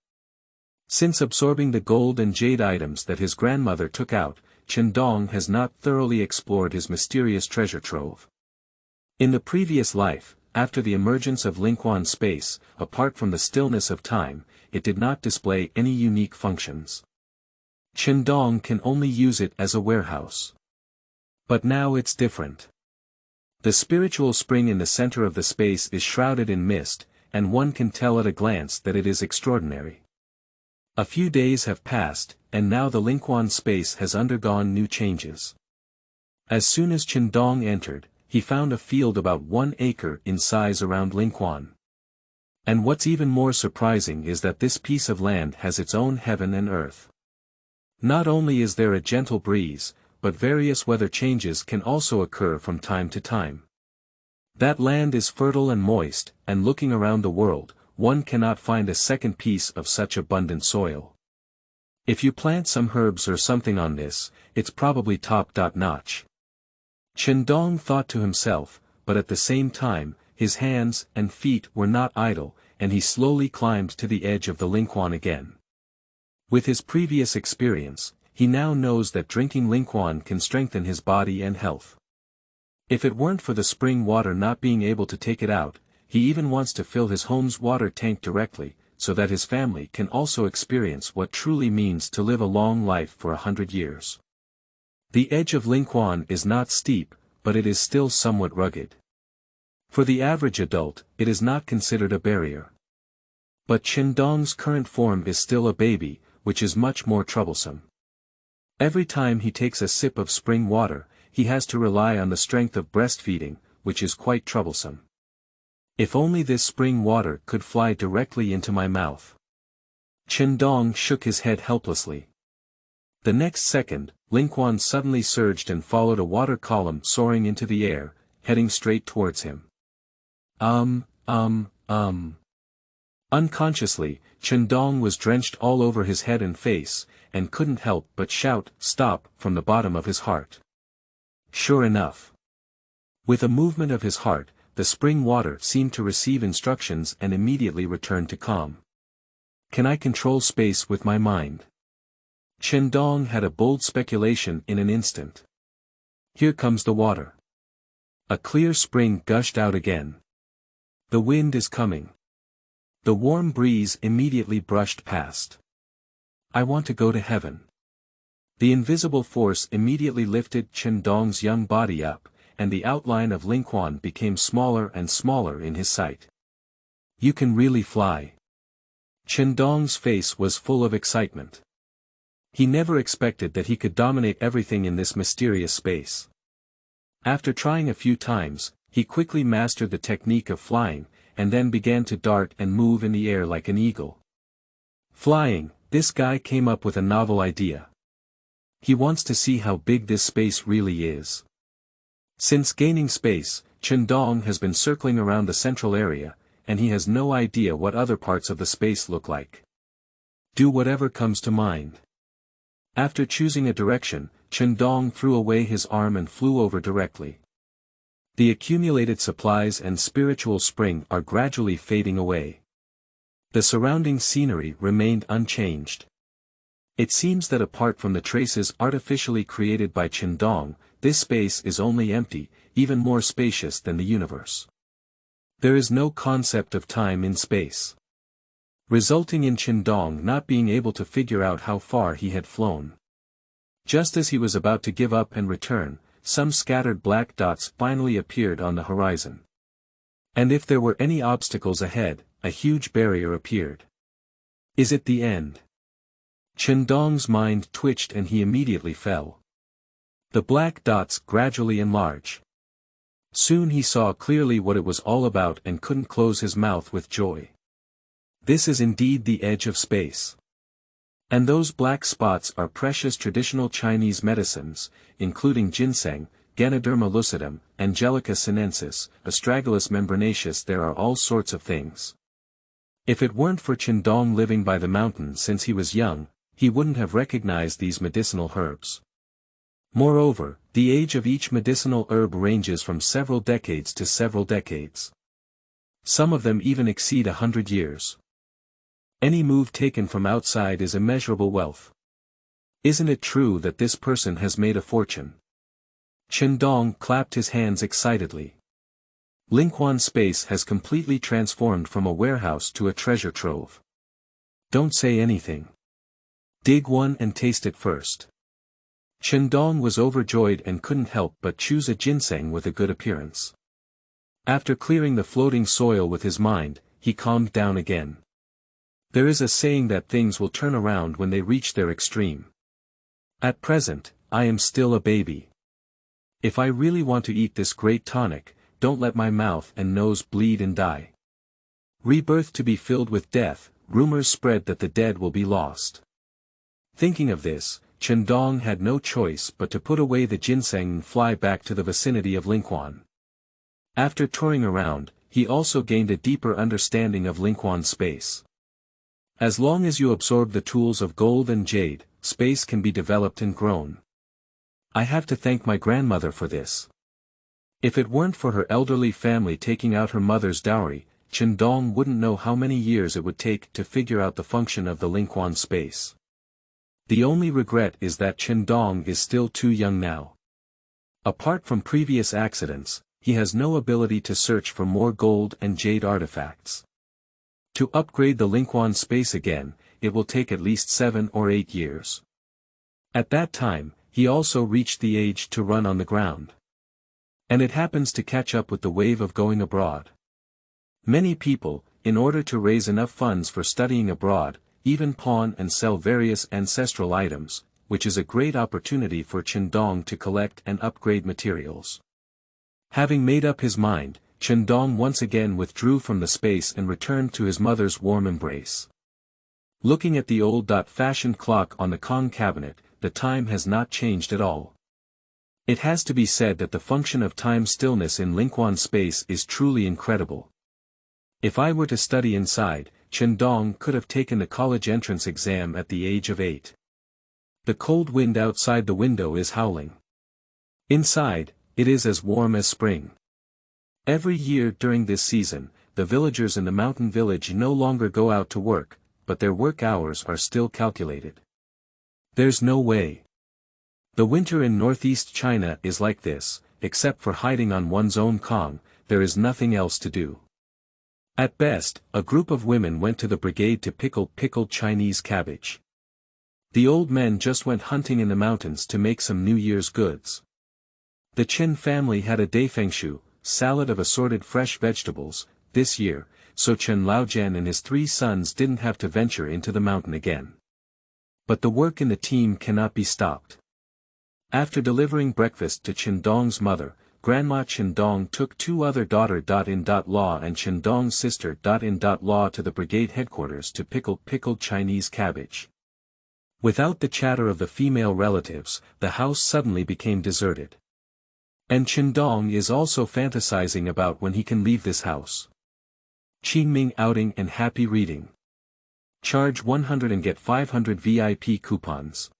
Since absorbing the gold and jade items that his grandmother took out, Chen Dong has not thoroughly explored his mysterious treasure trove. In the previous life, after the emergence of Lingquan space, apart from the stillness of time, it did not display any unique functions. Chen Dong can only use it as a warehouse. But now it's different. The spiritual spring in the center of the space is shrouded in mist, and one can tell at a glance that it is extraordinary. A few days have passed, and now the Lingquan space has undergone new changes. As soon as Chen Dong entered, he found a field about 1 acre in size around Lingquan. And what's even more surprising is that this piece of land has its own heaven and earth. Not only is there a gentle breeze, but various weather changes can also occur from time to time. That land is fertile and moist, and looking around the world, one cannot find a second piece of such abundant soil. If you plant some herbs or something on this, it's probably top-notch. Chen Dong thought to himself, but at the same time, his hands and feet were not idle, and he slowly climbed to the edge of the Lingquan again. With his previous experience, he now knows that drinking Lingquan can strengthen his body and health. If it weren't for the spring water not being able to take it out, he even wants to fill his home's water tank directly, so that his family can also experience what truly means to live a long life for 100 years. The edge of Lingquan is not steep, but it is still somewhat rugged. For the average adult, it is not considered a barrier. But Chen Dong's current form is still a baby, which is much more troublesome. Every time he takes a sip of spring water, he has to rely on the strength of breastfeeding, which is quite troublesome. If only this spring water could fly directly into my mouth. Chen Dong shook his head helplessly. The next second, Lingquan suddenly surged and followed a water column soaring into the air, heading straight towards him. Unconsciously, Chen Dong was drenched all over his head and face, and couldn't help but shout, "Stop," from the bottom of his heart. Sure enough. With a movement of his heart, the spring water seemed to receive instructions and immediately returned to calm. Can I control space with my mind? Chen Dong had a bold speculation in an instant. Here comes the water. A clear spring gushed out again. The wind is coming. The warm breeze immediately brushed past. I want to go to heaven. The invisible force immediately lifted Chen Dong's young body up, and the outline of Lingquan became smaller and smaller in his sight. You can really fly. Chen Dong's face was full of excitement. He never expected that he could dominate everything in this mysterious space. After trying a few times, he quickly mastered the technique of flying, and then began to dart and move in the air like an eagle. Flying, this guy came up with a novel idea. He wants to see how big this space really is. Since gaining space, Chen Dong has been circling around the central area, and he has no idea what other parts of the space look like. Do whatever comes to mind. After choosing a direction, Chen Dong threw away his arm and flew over directly. The accumulated supplies and spiritual spring are gradually fading away. The surrounding scenery remained unchanged. It seems that apart from the traces artificially created by Chen Dong, this space is only empty, even more spacious than the universe. There is no concept of time in space, resulting in Chen Dong not being able to figure out how far he had flown. Just as he was about to give up and return, some scattered black dots finally appeared on the horizon. And if there were any obstacles ahead, a huge barrier appeared. Is it the end? Chen Dong's mind twitched and he immediately fell. The black dots gradually enlarge. Soon he saw clearly what it was all about and couldn't close his mouth with joy. This is indeed the edge of space. And those black spots are precious traditional Chinese medicines, including ginseng, Ganoderma lucidum, Angelica sinensis, Astragalus membranaceus. There are all sorts of things. If it weren't for Chen Dong living by the mountain since he was young, he wouldn't have recognized these medicinal herbs. Moreover, the age of each medicinal herb ranges from several decades to several decades. Some of them even exceed 100 years. Any move taken from outside is immeasurable wealth. Isn't it true that this person has made a fortune? Chen Dong clapped his hands excitedly. Lingquan space has completely transformed from a warehouse to a treasure trove. Don't say anything. Dig one and taste it first. Chen Dong was overjoyed and couldn't help but choose a ginseng with a good appearance. After clearing the floating soil with his mind, he calmed down again. There is a saying that things will turn around when they reach their extreme. At present, I am still a baby. If I really want to eat this great tonic, don't let my mouth and nose bleed and die. Rebirth to be filled with death, rumors spread that the dead will be lost. Thinking of this, Chen Dong had no choice but to put away the ginseng and fly back to the vicinity of Lingquan. After touring around, he also gained a deeper understanding of Lingquan space. As long as you absorb the tools of gold and jade, space can be developed and grown. I have to thank my grandmother for this. If it weren't for her elderly family taking out her mother's dowry, Chen Dong wouldn't know how many years it would take to figure out the function of the Lingquan space. The only regret is that Chen Dong is still too young now. Apart from previous accidents, he has no ability to search for more gold and jade artifacts. To upgrade the Lingquan space again, it will take at least 7 or 8 years. At that time, he also reached the age to run on the ground. And it happens to catch up with the wave of going abroad. Many people, in order to raise enough funds for studying abroad, even pawn and sell various ancestral items, which is a great opportunity for Chen Dong to collect and upgrade materials. Having made up his mind, Chen Dong once again withdrew from the space and returned to his mother's warm embrace. Looking at the old-fashioned clock on the Kong cabinet, the time has not changed at all. It has to be said that the function of time stillness in Lingquan space is truly incredible. If I were to study inside, Chen Dong could have taken the college entrance exam at the age of 8. The cold wind outside the window is howling. Inside, it is as warm as spring. Every year during this season, the villagers in the mountain village no longer go out to work, but their work hours are still calculated. There's no way. The winter in northeast China is like this, except for hiding on one's own Kong, there is nothing else to do. At best, a group of women went to the brigade to pickle pickled Chinese cabbage. The old men just went hunting in the mountains to make some New Year's goods. The Chen family had a daifengshu, salad of assorted fresh vegetables, this year, so Chen Laogen and his 3 sons didn't have to venture into the mountain again. But the work in the team cannot be stopped. After delivering breakfast to Chen Dong's mother, Grandma Chen Dong took 2 other daughter.In.law and Chen Dong's sister.In.law to the brigade headquarters to pickle pickled Chinese cabbage. Without the chatter of the female relatives, the house suddenly became deserted. And Chen Dong is also fantasizing about when he can leave this house. Qingming outing and happy reading. Charge 100 and get 500 VIP coupons.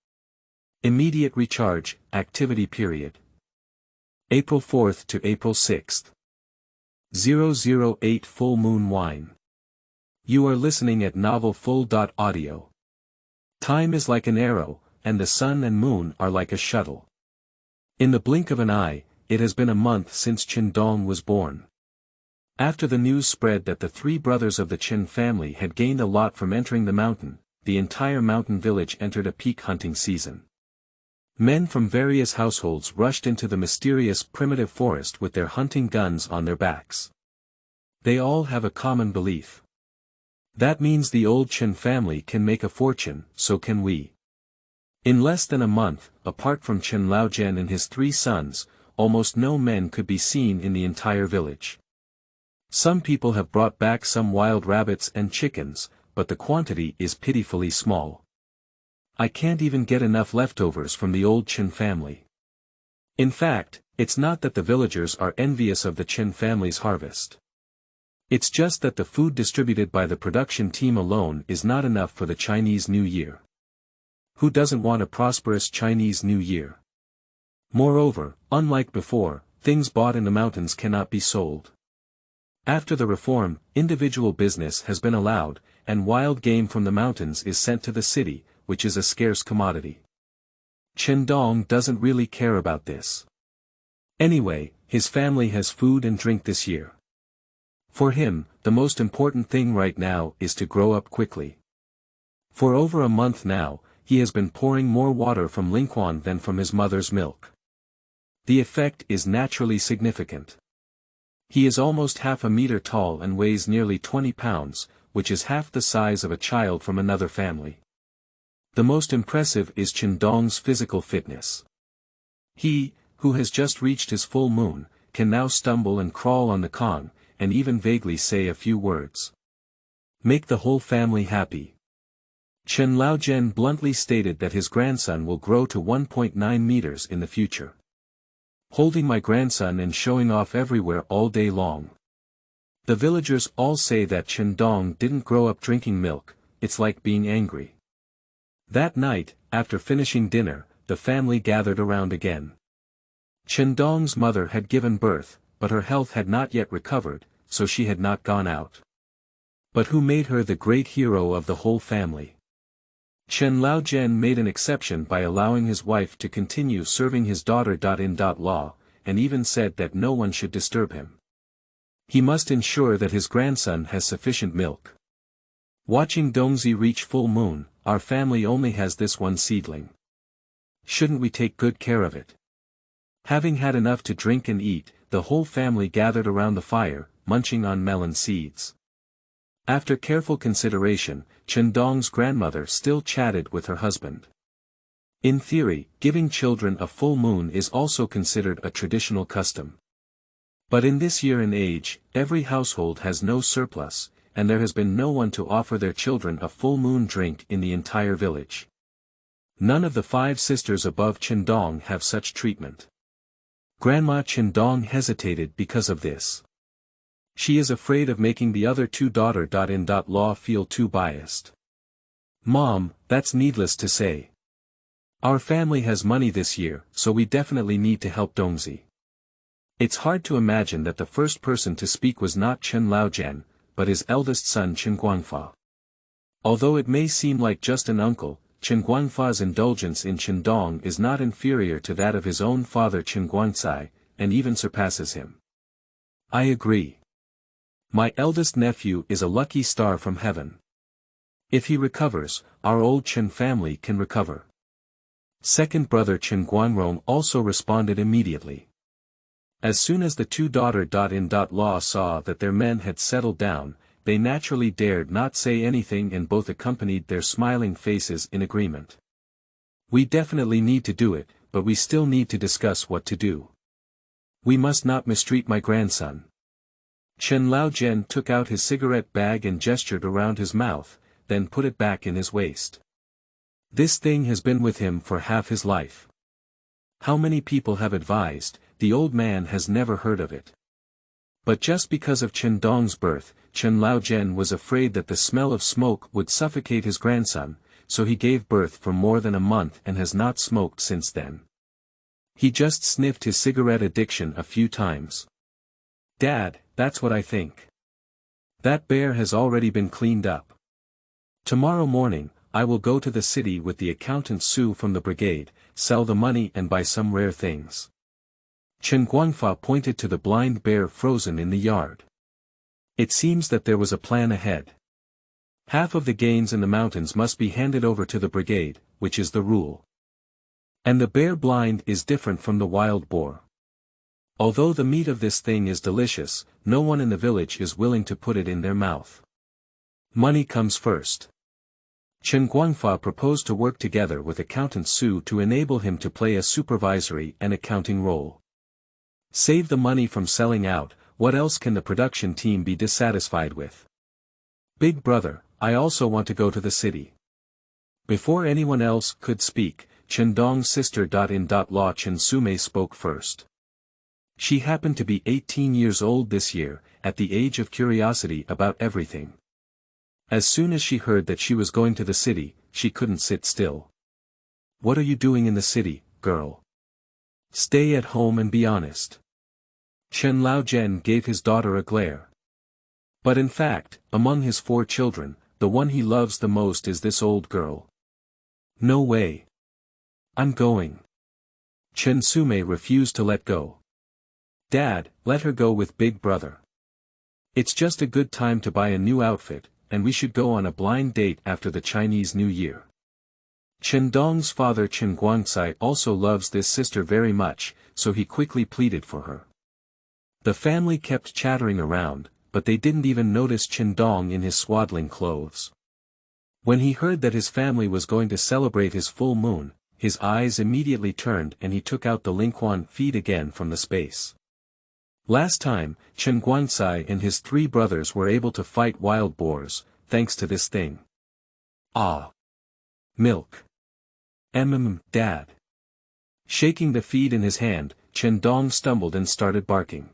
Immediate recharge, activity period. April 4th to April 6th. 008 Full Moon Wine. You are listening at novelfull.audio. Time is like an arrow, and the sun and moon are like a shuttle. In the blink of an eye, it has been a month since Chen Dong was born. After the news spread that the 3 brothers of the Chen family had gained a lot from entering the mountain, the entire mountain village entered a peak hunting season. Men from various households rushed into the mysterious primitive forest with their hunting guns on their backs. They all have a common belief. That means the old Chen family can make a fortune, so can we. In less than a month, apart from Chen Laogen and his 3 sons, almost no men could be seen in the entire village. Some people have brought back some wild rabbits and chickens, but the quantity is pitifully small. I can't even get enough leftovers from the old Chen family. In fact, it's not that the villagers are envious of the Chen family's harvest. It's just that the food distributed by the production team alone is not enough for the Chinese New Year. Who doesn't want a prosperous Chinese New Year? Moreover, unlike before, things bought in the mountains cannot be sold. After the reform, individual business has been allowed, and wild game from the mountains is sent to the city, which is a scarce commodity. Chen Dong doesn't really care about this. Anyway, his family has food and drink this year. For him, the most important thing right now is to grow up quickly. For over a month now, he has been pouring more water from Lingquan than from his mother's milk. The effect is naturally significant. He is almost half a meter tall and weighs nearly 20 pounds, which is half the size of a child from another family. The most impressive is Chen Dong's physical fitness. He, who has just reached his full moon, can now stumble and crawl on the Kong, and even vaguely say a few words. Make the whole family happy. Chen Laogen bluntly stated that his grandson will grow to 1.9 meters in the future. Holding my grandson and showing off everywhere all day long. The villagers all say that Chen Dong didn't grow up drinking milk, it's like being angry. That night, after finishing dinner, the family gathered around again. Chen Dong's mother had given birth, but her health had not yet recovered, so she had not gone out. But who made her the great hero of the whole family? Chen Laogen made an exception by allowing his wife to continue serving his daughter.In.law, and even said that no one should disturb him. He must ensure that his grandson has sufficient milk. Watching Dongzi reach full moon, our family only has this one seedling. Shouldn't we take good care of it? Having had enough to drink and eat, the whole family gathered around the fire, munching on melon seeds. After careful consideration, Chen Dong's grandmother still chatted with her husband. In theory, giving children a full moon is also considered a traditional custom. But in this year and age, every household has no surplus, and there has been no one to offer their children a full moon drink in the entire village. None of the 5 sisters above Chen Dong have such treatment. Grandma Chen Dong hesitated because of this. She is afraid of making the other 2 daughter.In.law feel too biased. Mom, that's needless to say. Our family has money this year, so we definitely need to help Dongzi. It's hard to imagine that the first person to speak was not Chen Laogen, but his eldest son Chen Guangfa. Although it may seem like just an uncle, Chen Guangfa's indulgence in Chen Dong is not inferior to that of his own father Chen Guangcai, and even surpasses him. I agree. My eldest nephew is a lucky star from heaven. If he recovers, our old Chen family can recover. Second brother Chen Guanrong also responded immediately. As soon as the two daughter.In.Law saw that their men had settled down, they naturally dared not say anything and both accompanied their smiling faces in agreement. We definitely need to do it, but we still need to discuss what to do. We must not mistreat my grandson. Chen Laogen took out his cigarette bag and gestured around his mouth, then put it back in his waist. This thing has been with him for half his life. How many people have advised, the old man has never heard of it. But just because of Chen Dong's birth, Chen Laogen was afraid that the smell of smoke would suffocate his grandson, so he gave birth for more than a month and has not smoked since then. He just sniffed his cigarette addiction a few times. Dad, that's what I think. That bear has already been cleaned up. Tomorrow morning, I will go to the city with the accountant Su from the brigade, sell the money and buy some rare things. Chen Guangfa pointed to the blind bear frozen in the yard. It seems that there was a plan ahead. Half of the gains in the mountains must be handed over to the brigade, which is the rule. And the bear blind is different from the wild boar. Although the meat of this thing is delicious, no one in the village is willing to put it in their mouth. Money comes first. Chen Guangfa proposed to work together with accountant Su to enable him to play a supervisory and accounting role. Save the money from selling out, what else can the production team be dissatisfied with? Big brother, I also want to go to the city. Before anyone else could speak, Chen Dong's sister.In.Law Chen Sume spoke first. She happened to be 18 years old this year, at the age of curiosity about everything. As soon as she heard that she was going to the city, she couldn't sit still. What are you doing in the city, girl? Stay at home and be honest. Chen Laogen gave his daughter a glare. But in fact, among his 4 children, the one he loves the most is this old girl. No way. I'm going. Chen Sume refused to let go. Dad, let her go with big brother. It's just a good time to buy a new outfit, and we should go on a blind date after the Chinese New Year. Chen Dong's father Chen Guangcai also loves this sister very much, so he quickly pleaded for her. The family kept chattering around, but they didn't even notice Chen Dong in his swaddling clothes. When he heard that his family was going to celebrate his full moon, his eyes immediately turned and he took out the Lingquan feed again from the space. Last time, Chen Guangcai and his 3 brothers were able to fight wild boars, thanks to this thing. Ah! Milk! Dad! Shaking the feed in his hand, Chen Dong stumbled and started barking.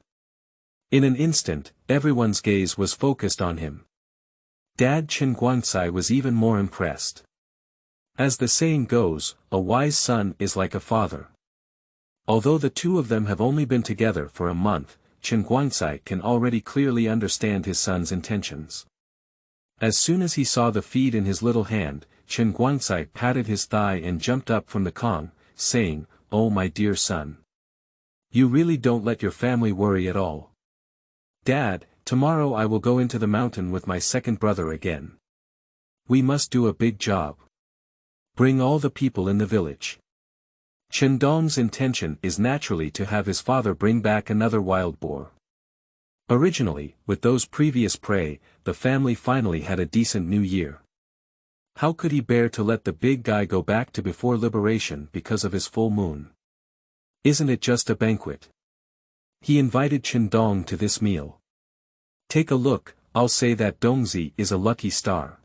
In an instant, everyone's gaze was focused on him. Dad Chen Guangcai was even more impressed. As the saying goes, a wise son is like a father. Although the two of them have only been together for a month, Chen Guangcai can already clearly understand his son's intentions. As soon as he saw the feed in his little hand, Chen Guangcai patted his thigh and jumped up from the Kong, saying, "Oh my dear son. You really don't let your family worry at all. Dad, tomorrow I will go into the mountain with my second brother again. We must do a big job. Bring all the people in the village." Chen Dong's intention is naturally to have his father bring back another wild boar. Originally, with those previous prey, the family finally had a decent new year. How could he bear to let the big guy go back to before liberation because of his full moon? Isn't it just a banquet? He invited Chen Dong to this meal. Take a look, I'll say that Dongzi is a lucky star.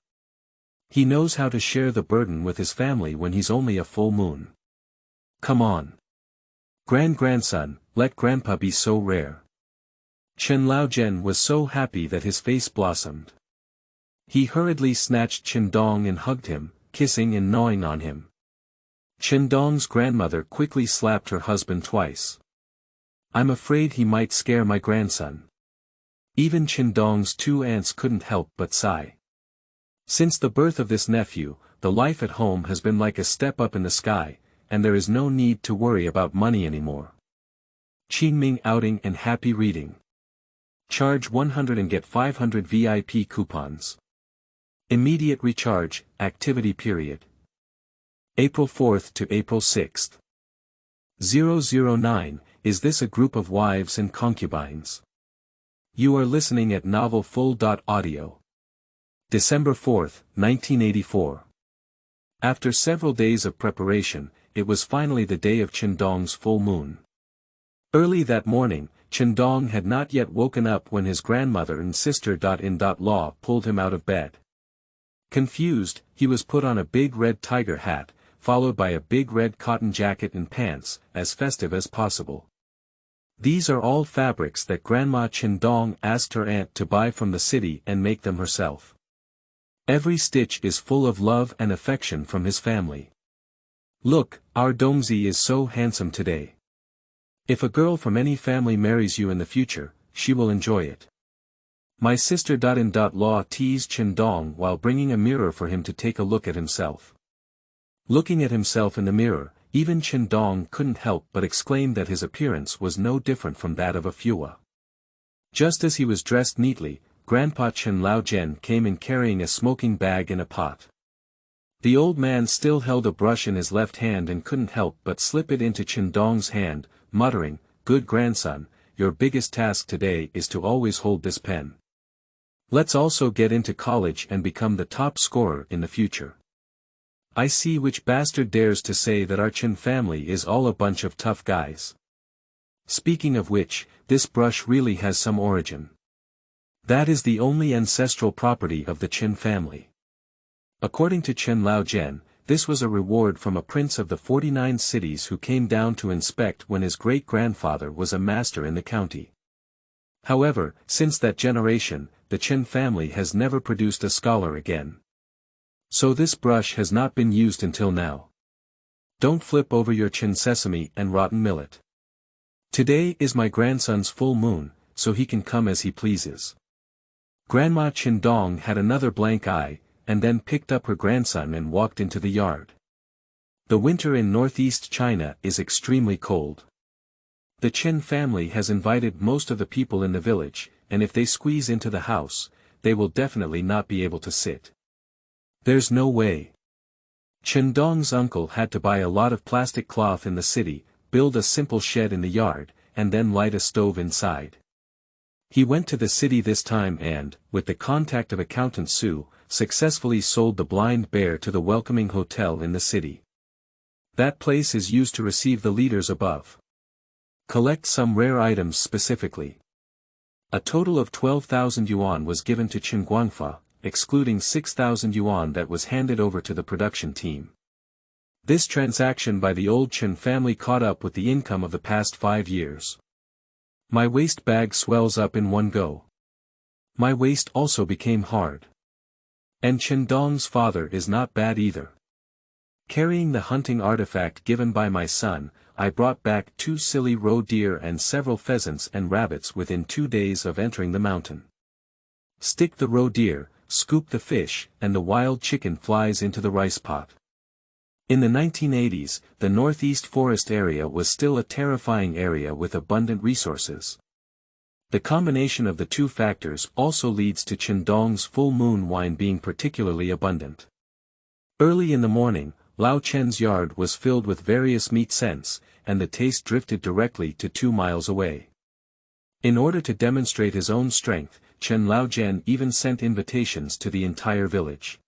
He knows how to share the burden with his family when he's only a full moon. Come on. Grandson, let grandpa be so rare. Chen Laogen was so happy that his face blossomed. He hurriedly snatched Chen Dong and hugged him, kissing and gnawing on him. Chen Dong's grandmother quickly slapped her husband twice. I'm afraid he might scare my grandson. Even Chen Dong's 2 aunts couldn't help but sigh. Since the birth of this nephew, the life at home has been like a step up in the sky, and there is no need to worry about money anymore. Qingming outing and happy reading. Charge 100 and get 500 VIP coupons. Immediate recharge, activity period. April 4th to April 6th. 009, is this a group of wives and concubines? You are listening at novelfull.audio. December 4th, 1984. After several days of preparation, it was finally the day of Chen Dong's full moon. Early that morning, Chen Dong had not yet woken up when his grandmother and sister.In law pulled him out of bed. Confused, he was put on a big red tiger hat, followed by a big red cotton jacket and pants, as festive as possible. These are all fabrics that Grandma Chen Dong asked her aunt to buy from the city and make them herself. Every stitch is full of love and affection from his family. Look, our Dongzi is so handsome today. If a girl from any family marries you in the future, she will enjoy it. My sister.In law teased Chen Dong while bringing a mirror for him to take a look at himself. Looking at himself in the mirror, even Chen Dong couldn't help but exclaim that his appearance was no different from that of a Fua. Just as he was dressed neatly, Grandpa Chen Laogen came in carrying a smoking bag and a pot. The old man still held a brush in his left hand and couldn't help but slip it into Chen Dong's hand, muttering, "Good grandson, your biggest task today is to always hold this pen. Let's also get into college and become the top scorer in the future. I see which bastard dares to say that our Chen family is all a bunch of tough guys. Speaking of which, this brush really has some origin. That is the only ancestral property of the Chen family." According to Chen Laogen, this was a reward from a prince of the 49 cities who came down to inspect when his great-grandfather was a master in the county. However, since that generation, the Chen family has never produced a scholar again. So this brush has not been used until now. Don't flip over your Chen sesame and rotten millet. Today is my grandson's full moon, so he can come as he pleases. Grandma Chen Dong had another blank eye, and then picked up her grandson and walked into the yard. The winter in northeast China is extremely cold. The Chen family has invited most of the people in the village, and if they squeeze into the house, they will definitely not be able to sit. There's no way. Chen Dong's uncle had to buy a lot of plastic cloth in the city, build a simple shed in the yard, and then light a stove inside. He went to the city this time and, with the contact of accountant Su, successfully sold the blind bear to the welcoming hotel in the city. That place is used to receive the leaders above. Collect some rare items specifically. A total of 12,000 yuan was given to Chen Guangfa, excluding 6,000 yuan that was handed over to the production team. This transaction by the old Chen family caught up with the income of the past 5 years. My waist bag swells up in one go. My waist also became hard. And Chen Dong's father is not bad either. Carrying the hunting artifact given by my son, I brought back 2 silly roe deer and several pheasants and rabbits within 2 days of entering the mountain. Stick the roe deer, scoop the fish, and the wild chicken flies into the rice pot. In the 1980s, the northeast forest area was still a terrifying area with abundant resources. The combination of the two factors also leads to Chen Dong's full moon wine being particularly abundant. Early in the morning, Lao Chen's yard was filled with various meat scents, and the taste drifted directly to 2 miles away. In order to demonstrate his own strength, Chen Laogen even sent invitations to the entire village.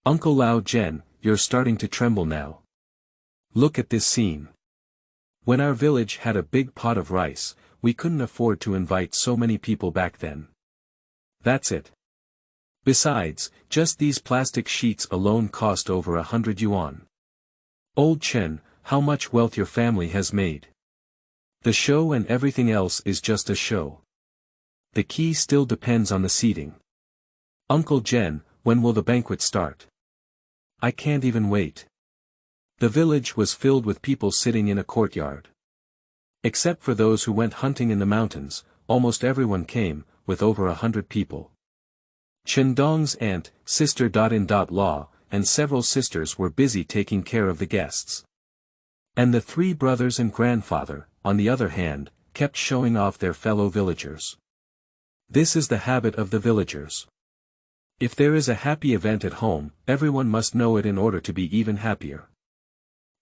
"Uncle Laogen, you're starting to tremble now. Look at this scene. When our village had a big pot of rice, we couldn't afford to invite so many people back then. That's it. Besides, just these plastic sheets alone cost over 100 yuan. Old Chen, how much wealth your family has made. The show and everything else is just a show. The key still depends on the seating. Uncle Jen, when will the banquet start? I can't even wait." The village was filled with people sitting in a courtyard. Except for those who went hunting in the mountains, almost everyone came, with over 100 people. Chen Dong's aunt, sister.In law, and several sisters were busy taking care of the guests. And the 3 brothers and grandfather, on the other hand, kept showing off their fellow villagers. This is the habit of the villagers. If there is a happy event at home, everyone must know it in order to be even happier.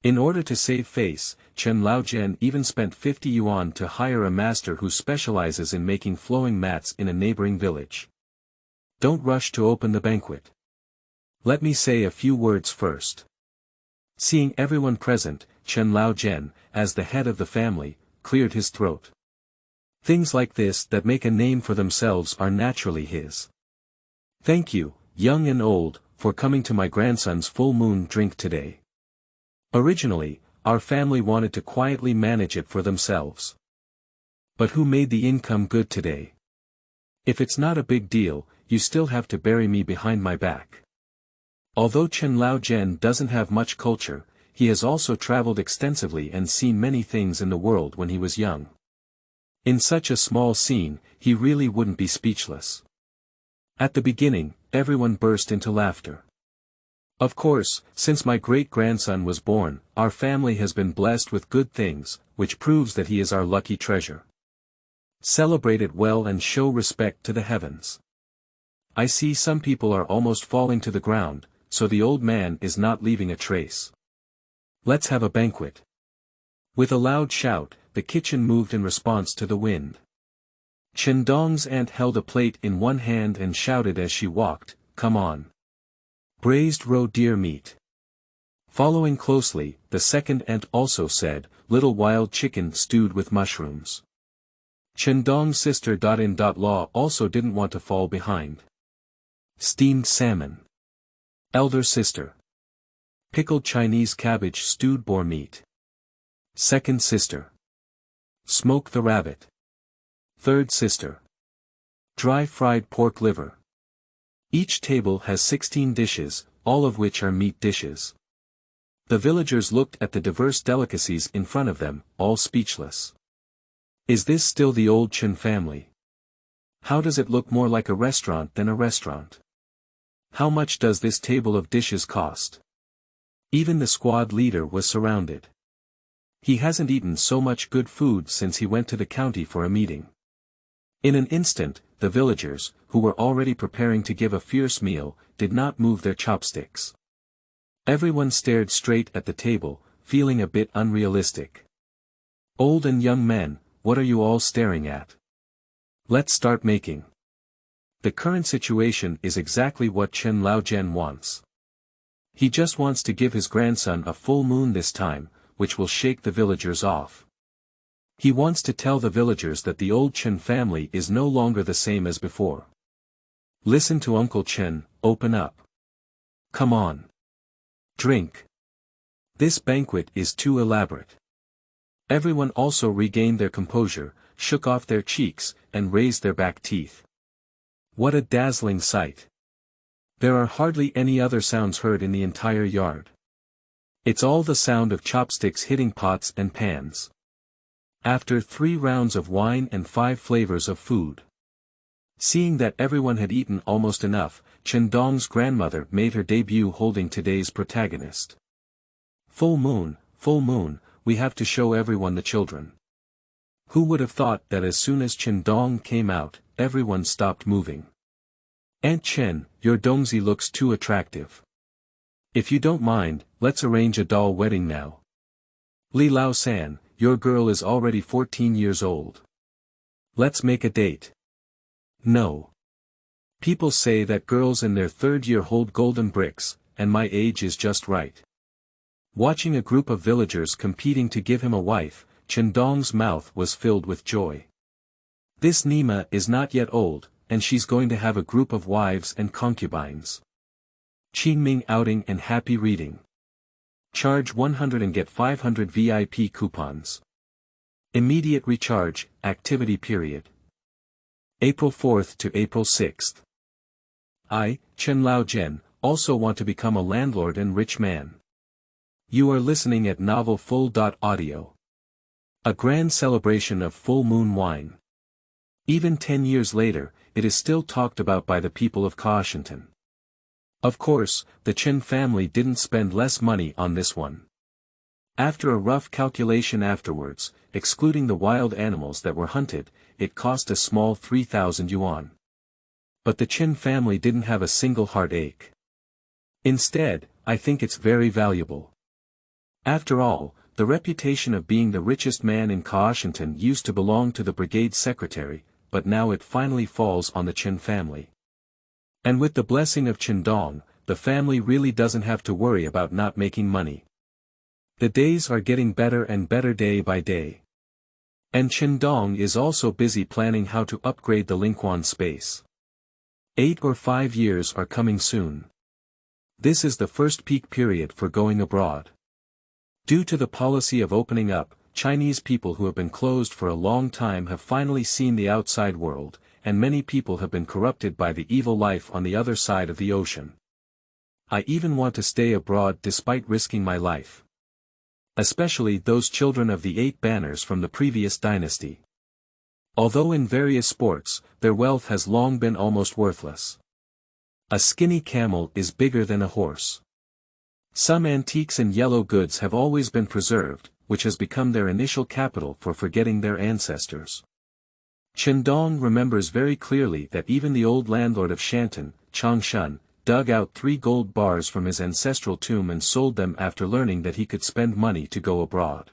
In order to save face, Chen Laogen even spent 50 yuan to hire a master who specializes in making flowing mats in a neighboring village. Don't rush to open the banquet. Let me say a few words first. Seeing everyone present, Chen Laogen, as the head of the family, cleared his throat. Things like this that make a name for themselves are naturally his. Thank you, young and old, for coming to my grandson's full moon drink today. Originally, our family wanted to quietly manage it for themselves. But who made the income good today? If it's not a big deal, you still have to bury me behind my back. Although Chen Laogen doesn't have much culture, he has also traveled extensively and seen many things in the world when he was young. In such a small scene, he really wouldn't be speechless. At the beginning, everyone burst into laughter. Of course, since my great-grandson was born, our family has been blessed with good things, which proves that he is our lucky treasure. Celebrate it well and show respect to the heavens. I see some people are almost falling to the ground, so the old man is not leaving a trace. Let's have a banquet. With a loud shout, the kitchen moved in response to the wind. Chen Dong's aunt held a plate in one hand and shouted as she walked, "Come on. Braised roe deer meat." Following closely, the second aunt also said, "Little wild chicken stewed with mushrooms." Chen Dong's sister.In Law also didn't want to fall behind. Steamed salmon. Elder sister. Pickled Chinese cabbage stewed boar meat. Second sister. Smoke the rabbit. Third sister. Dry fried pork liver. Each table has 16 dishes, all of which are meat dishes. The villagers looked at the diverse delicacies in front of them, all speechless. Is this still the old Chen family? How does it look more like a restaurant than a restaurant? How much does this table of dishes cost? Even the squad leader was surrounded. He hasn't eaten so much good food since he went to the county for a meeting. In an instant, the villagers, who were already preparing to give a fierce meal, did not move their chopsticks. Everyone stared straight at the table, feeling a bit unrealistic. Old and young men, what are you all staring at? Let's start making. The current situation is exactly what Chen Laogen wants. He just wants to give his grandson a full moon this time, which will shake the villagers off. He wants to tell the villagers that the old Chen family is no longer the same as before. Listen to Uncle Chen, open up. Come on. Drink. This banquet is too elaborate. Everyone also regained their composure, shook off their cheeks, and raised their back teeth. What a dazzling sight. There are hardly any other sounds heard in the entire yard. It's all the sound of chopsticks hitting pots and pans. After 3 rounds of wine and 5 flavors of food. Seeing that everyone had eaten almost enough, Chen Dong's grandmother made her debut holding today's protagonist. Full moon, we have to show everyone the children. Who would have thought that as soon as Chen Dong came out, everyone stopped moving. Aunt Chen, your Dongzi looks too attractive. If you don't mind, let's arrange a doll wedding now. Li Lao San, your girl is already 14 years old. Let's make a date. No. People say that girls in their 3rd year hold golden bricks, and my age is just right. Watching a group of villagers competing to give him a wife, Chen Dong's mouth was filled with joy. This Nima is not yet old, and she's going to have a group of wives and concubines. Qingming outing and happy reading. Charge 100 and get 500 VIP coupons. Immediate recharge, activity period. April 4th to April 6th. I, Chen Laogen, also want to become a landlord and rich man. You are listening at Novel Full.audio. A grand celebration of full moon wine. Even 10 years later, it is still talked about by the people of Washington. Of course, the Chen family didn't spend less money on this one. After a rough calculation afterwards, excluding the wild animals that were hunted, it cost a small 3,000 yuan. But the Chen family didn't have a single heartache. Instead, I think it's very valuable. After all, the reputation of being the richest man in Washington used to belong to the brigade secretary, but now it finally falls on the Chen family. And with the blessing of Chen Dong, the family really doesn't have to worry about not making money. The days are getting better and better day by day. And Chen Dong is also busy planning how to upgrade the Lingquan space. 8 or 5 years are coming soon. This is the first peak period for going abroad. Due to the policy of opening up, Chinese people who have been closed for a long time have finally seen the outside world, and many people have been corrupted by the evil life on the other side of the ocean. I even want to stay abroad despite risking my life. Especially those children of the 8 banners from the previous dynasty. Although in various sports, their wealth has long been almost worthless. A skinny camel is bigger than a horse. Some antiques and yellow goods have always been preserved, which has become their initial capital for forgetting their ancestors. Chen Dong remembers very clearly that even the old landlord of Shanton, Changshan, dug out 3 gold bars from his ancestral tomb and sold them after learning that he could spend money to go abroad.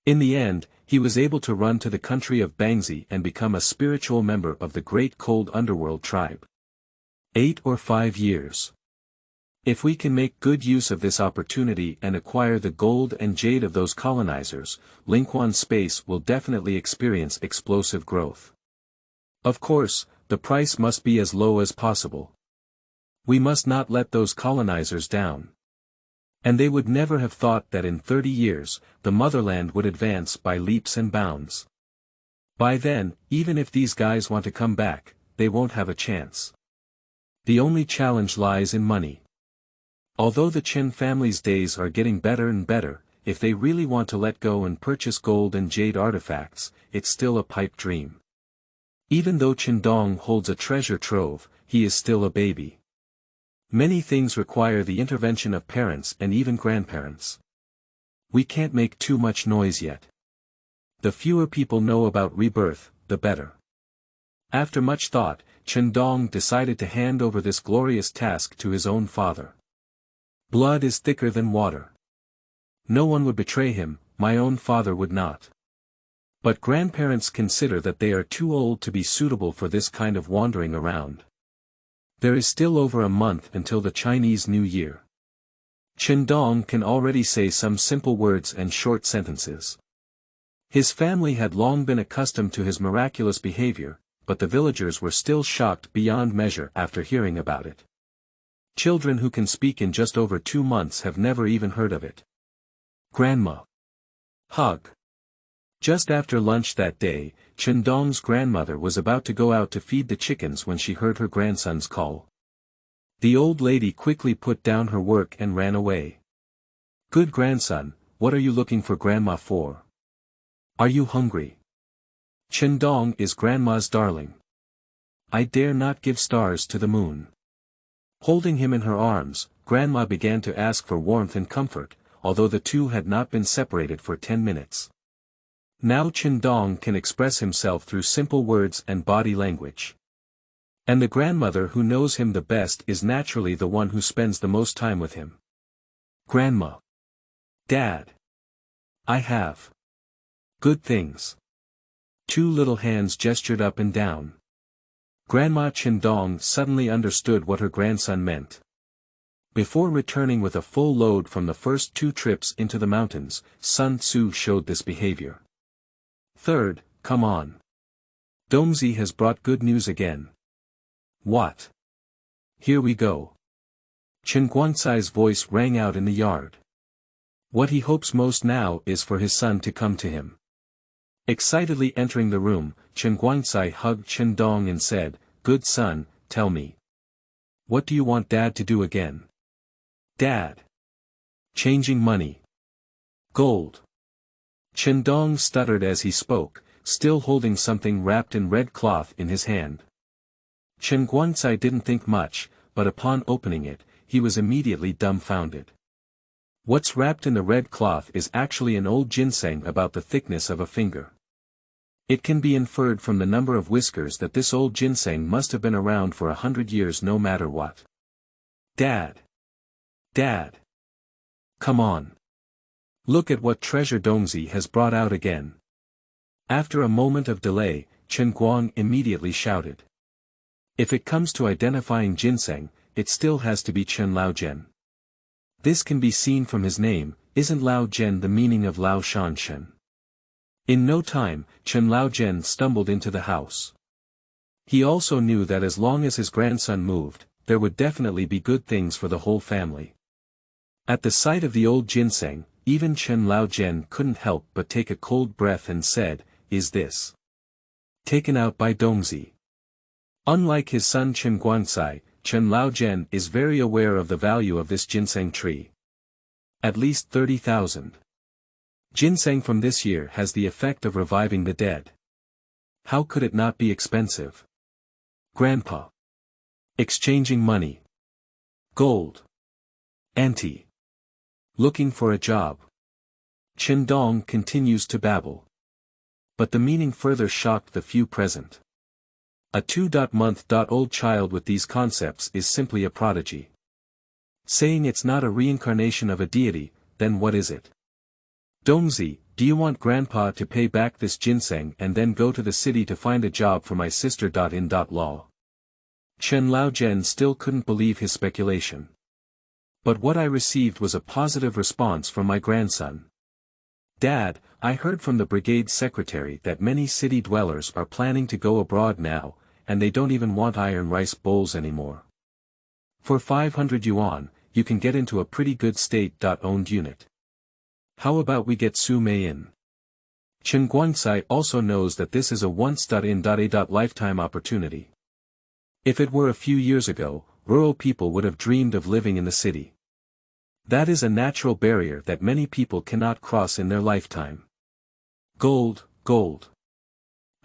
In the end, he was able to run to the country of Bangzi and become a spiritual member of the great cold underworld tribe. 8 or 5 years. If we can make good use of this opportunity and acquire the gold and jade of those colonizers, Lingquan space will definitely experience explosive growth. Of course, the price must be as low as possible. We must not let those colonizers down. And they would never have thought that in 30 years, the motherland would advance by leaps and bounds. By then, even if these guys want to come back, they won't have a chance. The only challenge lies in money. Although the Chen family's days are getting better and better, if they really want to let go and purchase gold and jade artifacts, it's still a pipe dream. Even though Chen Dong holds a treasure trove, he is still a baby. Many things require the intervention of parents and even grandparents. We can't make too much noise yet. The fewer people know about rebirth, the better. After much thought, Chen Dong decided to hand over this glorious task to his own father. Blood is thicker than water. No one would betray him, my own father would not. But grandparents consider that they are too old to be suitable for this kind of wandering around. There is still over a month until the Chinese New Year. Chen Dong can already say some simple words and short sentences. His family had long been accustomed to his miraculous behavior, but the villagers were still shocked beyond measure after hearing about it. Children who can speak in just over 2 months have never even heard of it. Grandma. Hug. Just after lunch that day, Chen Dong's grandmother was about to go out to feed the chickens when she heard her grandson's call. The old lady quickly put down her work and ran away. Good grandson, what are you looking for grandma for? Are you hungry? Chen Dong is grandma's darling. I dare not give stars to the moon. Holding him in her arms, grandma began to ask for warmth and comfort, although the two had not been separated for 10 minutes. Now Chen Dong can express himself through simple words and body language. And the grandmother who knows him the best is naturally the one who spends the most time with him. Grandma. Dad. I have good things. 2 little hands gestured up and down. Grandma Chen Dong suddenly understood what her grandson meant. Before returning with a full load from the first 2 trips into the mountains, Sun Tzu showed this behavior. Third, come on. Domzi has brought good news again. What? Here we go. Chen Guangcai's voice rang out in the yard. What he hopes most now is for his son to come to him. Excitedly entering the room, Chen Guangcai hugged Chen Dong and said, Good son, tell me. What do you want Dad to do again? Dad. Changing money. Gold. Chen Dong stuttered as he spoke, still holding something wrapped in red cloth in his hand. Chen Guangcai didn't think much, but upon opening it, he was immediately dumbfounded. What's wrapped in the red cloth is actually an old ginseng about the thickness of a finger. It can be inferred from the number of whiskers that this old ginseng must have been around for 100 years no matter what. Dad! Dad! Come on! Look at what treasure Dongzi has brought out again. After a moment of delay, Chen Guang immediately shouted. If it comes to identifying ginseng, it still has to be Chen Laogen. This can be seen from his name. Isn't Laogen the meaning of Lao Shan Chen? In no time, Chen Laogen stumbled into the house. He also knew that as long as his grandson moved, there would definitely be good things for the whole family. At the sight of the old ginseng, even Chen Laogen couldn't help but take a cold breath and said, "Is this taken out by Dongzi?" Unlike his son Chen Guangcai, Chen Laogen is very aware of the value of this ginseng tree. At least 30,000. Ginseng from this year has the effect of reviving the dead. How could it not be expensive? Grandpa. Exchanging money. Gold. Auntie. Looking for a job. Chen Dong continues to babble. But the meaning further shocked the few present. A 2-month-old child with these concepts is simply a prodigy. Saying it's not a reincarnation of a deity, then what is it? Dongzi, do you want Grandpa to pay back this ginseng and then go to the city to find a job for my sister.In. Law? Chen Laogen still couldn't believe his speculation. But what I received was a positive response from my grandson. Dad, I heard from the brigade secretary that many city dwellers are planning to go abroad now, and they don't even want iron rice bowls anymore. For 500 yuan, you can get into a pretty good state-owned unit. How about we get Su Mei in? Chen Guangcai also knows that this is a once-in-a lifetime opportunity. If it were a few years ago, rural people would have dreamed of living in the city. That is a natural barrier that many people cannot cross in their lifetime. Gold, gold.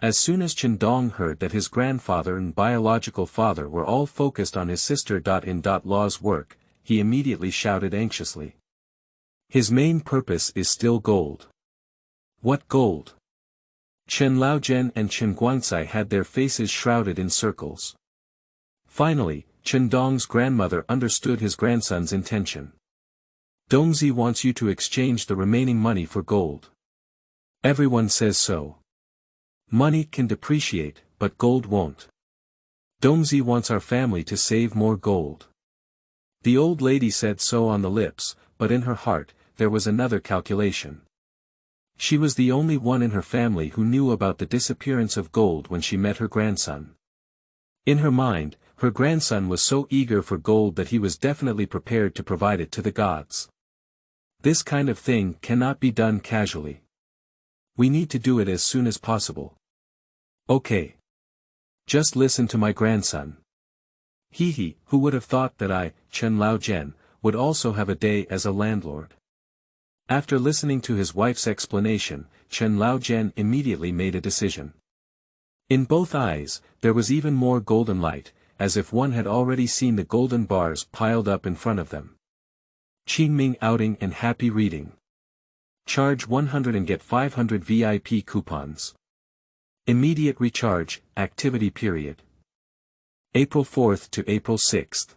As soon as Chen Dong heard that his grandfather and biological father were all focused on his sister.In. Law's work, he immediately shouted anxiously. His main purpose is still gold. What gold? Chen Laogen and Chen Guangcai had their faces shrouded in circles. Finally, Chen Dong's grandmother understood his grandson's intention. Dongzi wants you to exchange the remaining money for gold. Everyone says so. Money can depreciate, but gold won't. Dongzi wants our family to save more gold. The old lady said so on the lips, but in her heart, there was another calculation. She was the only one in her family who knew about the disappearance of gold when she met her grandson. In her mind, her grandson was so eager for gold that he was definitely prepared to provide it to the gods. This kind of thing cannot be done casually. We need to do it as soon as possible. Okay. Just listen to my grandson. Who would have thought that I, Chen Laogen, would also have a day as a landlord? After listening to his wife's explanation, Chen Laogen immediately made a decision. In both eyes, there was even more golden light, as if one had already seen the golden bars piled up in front of them. Qingming outing and happy reading. Charge 100 and get 500 VIP coupons. Immediate recharge, activity period. April 4th to April 6th.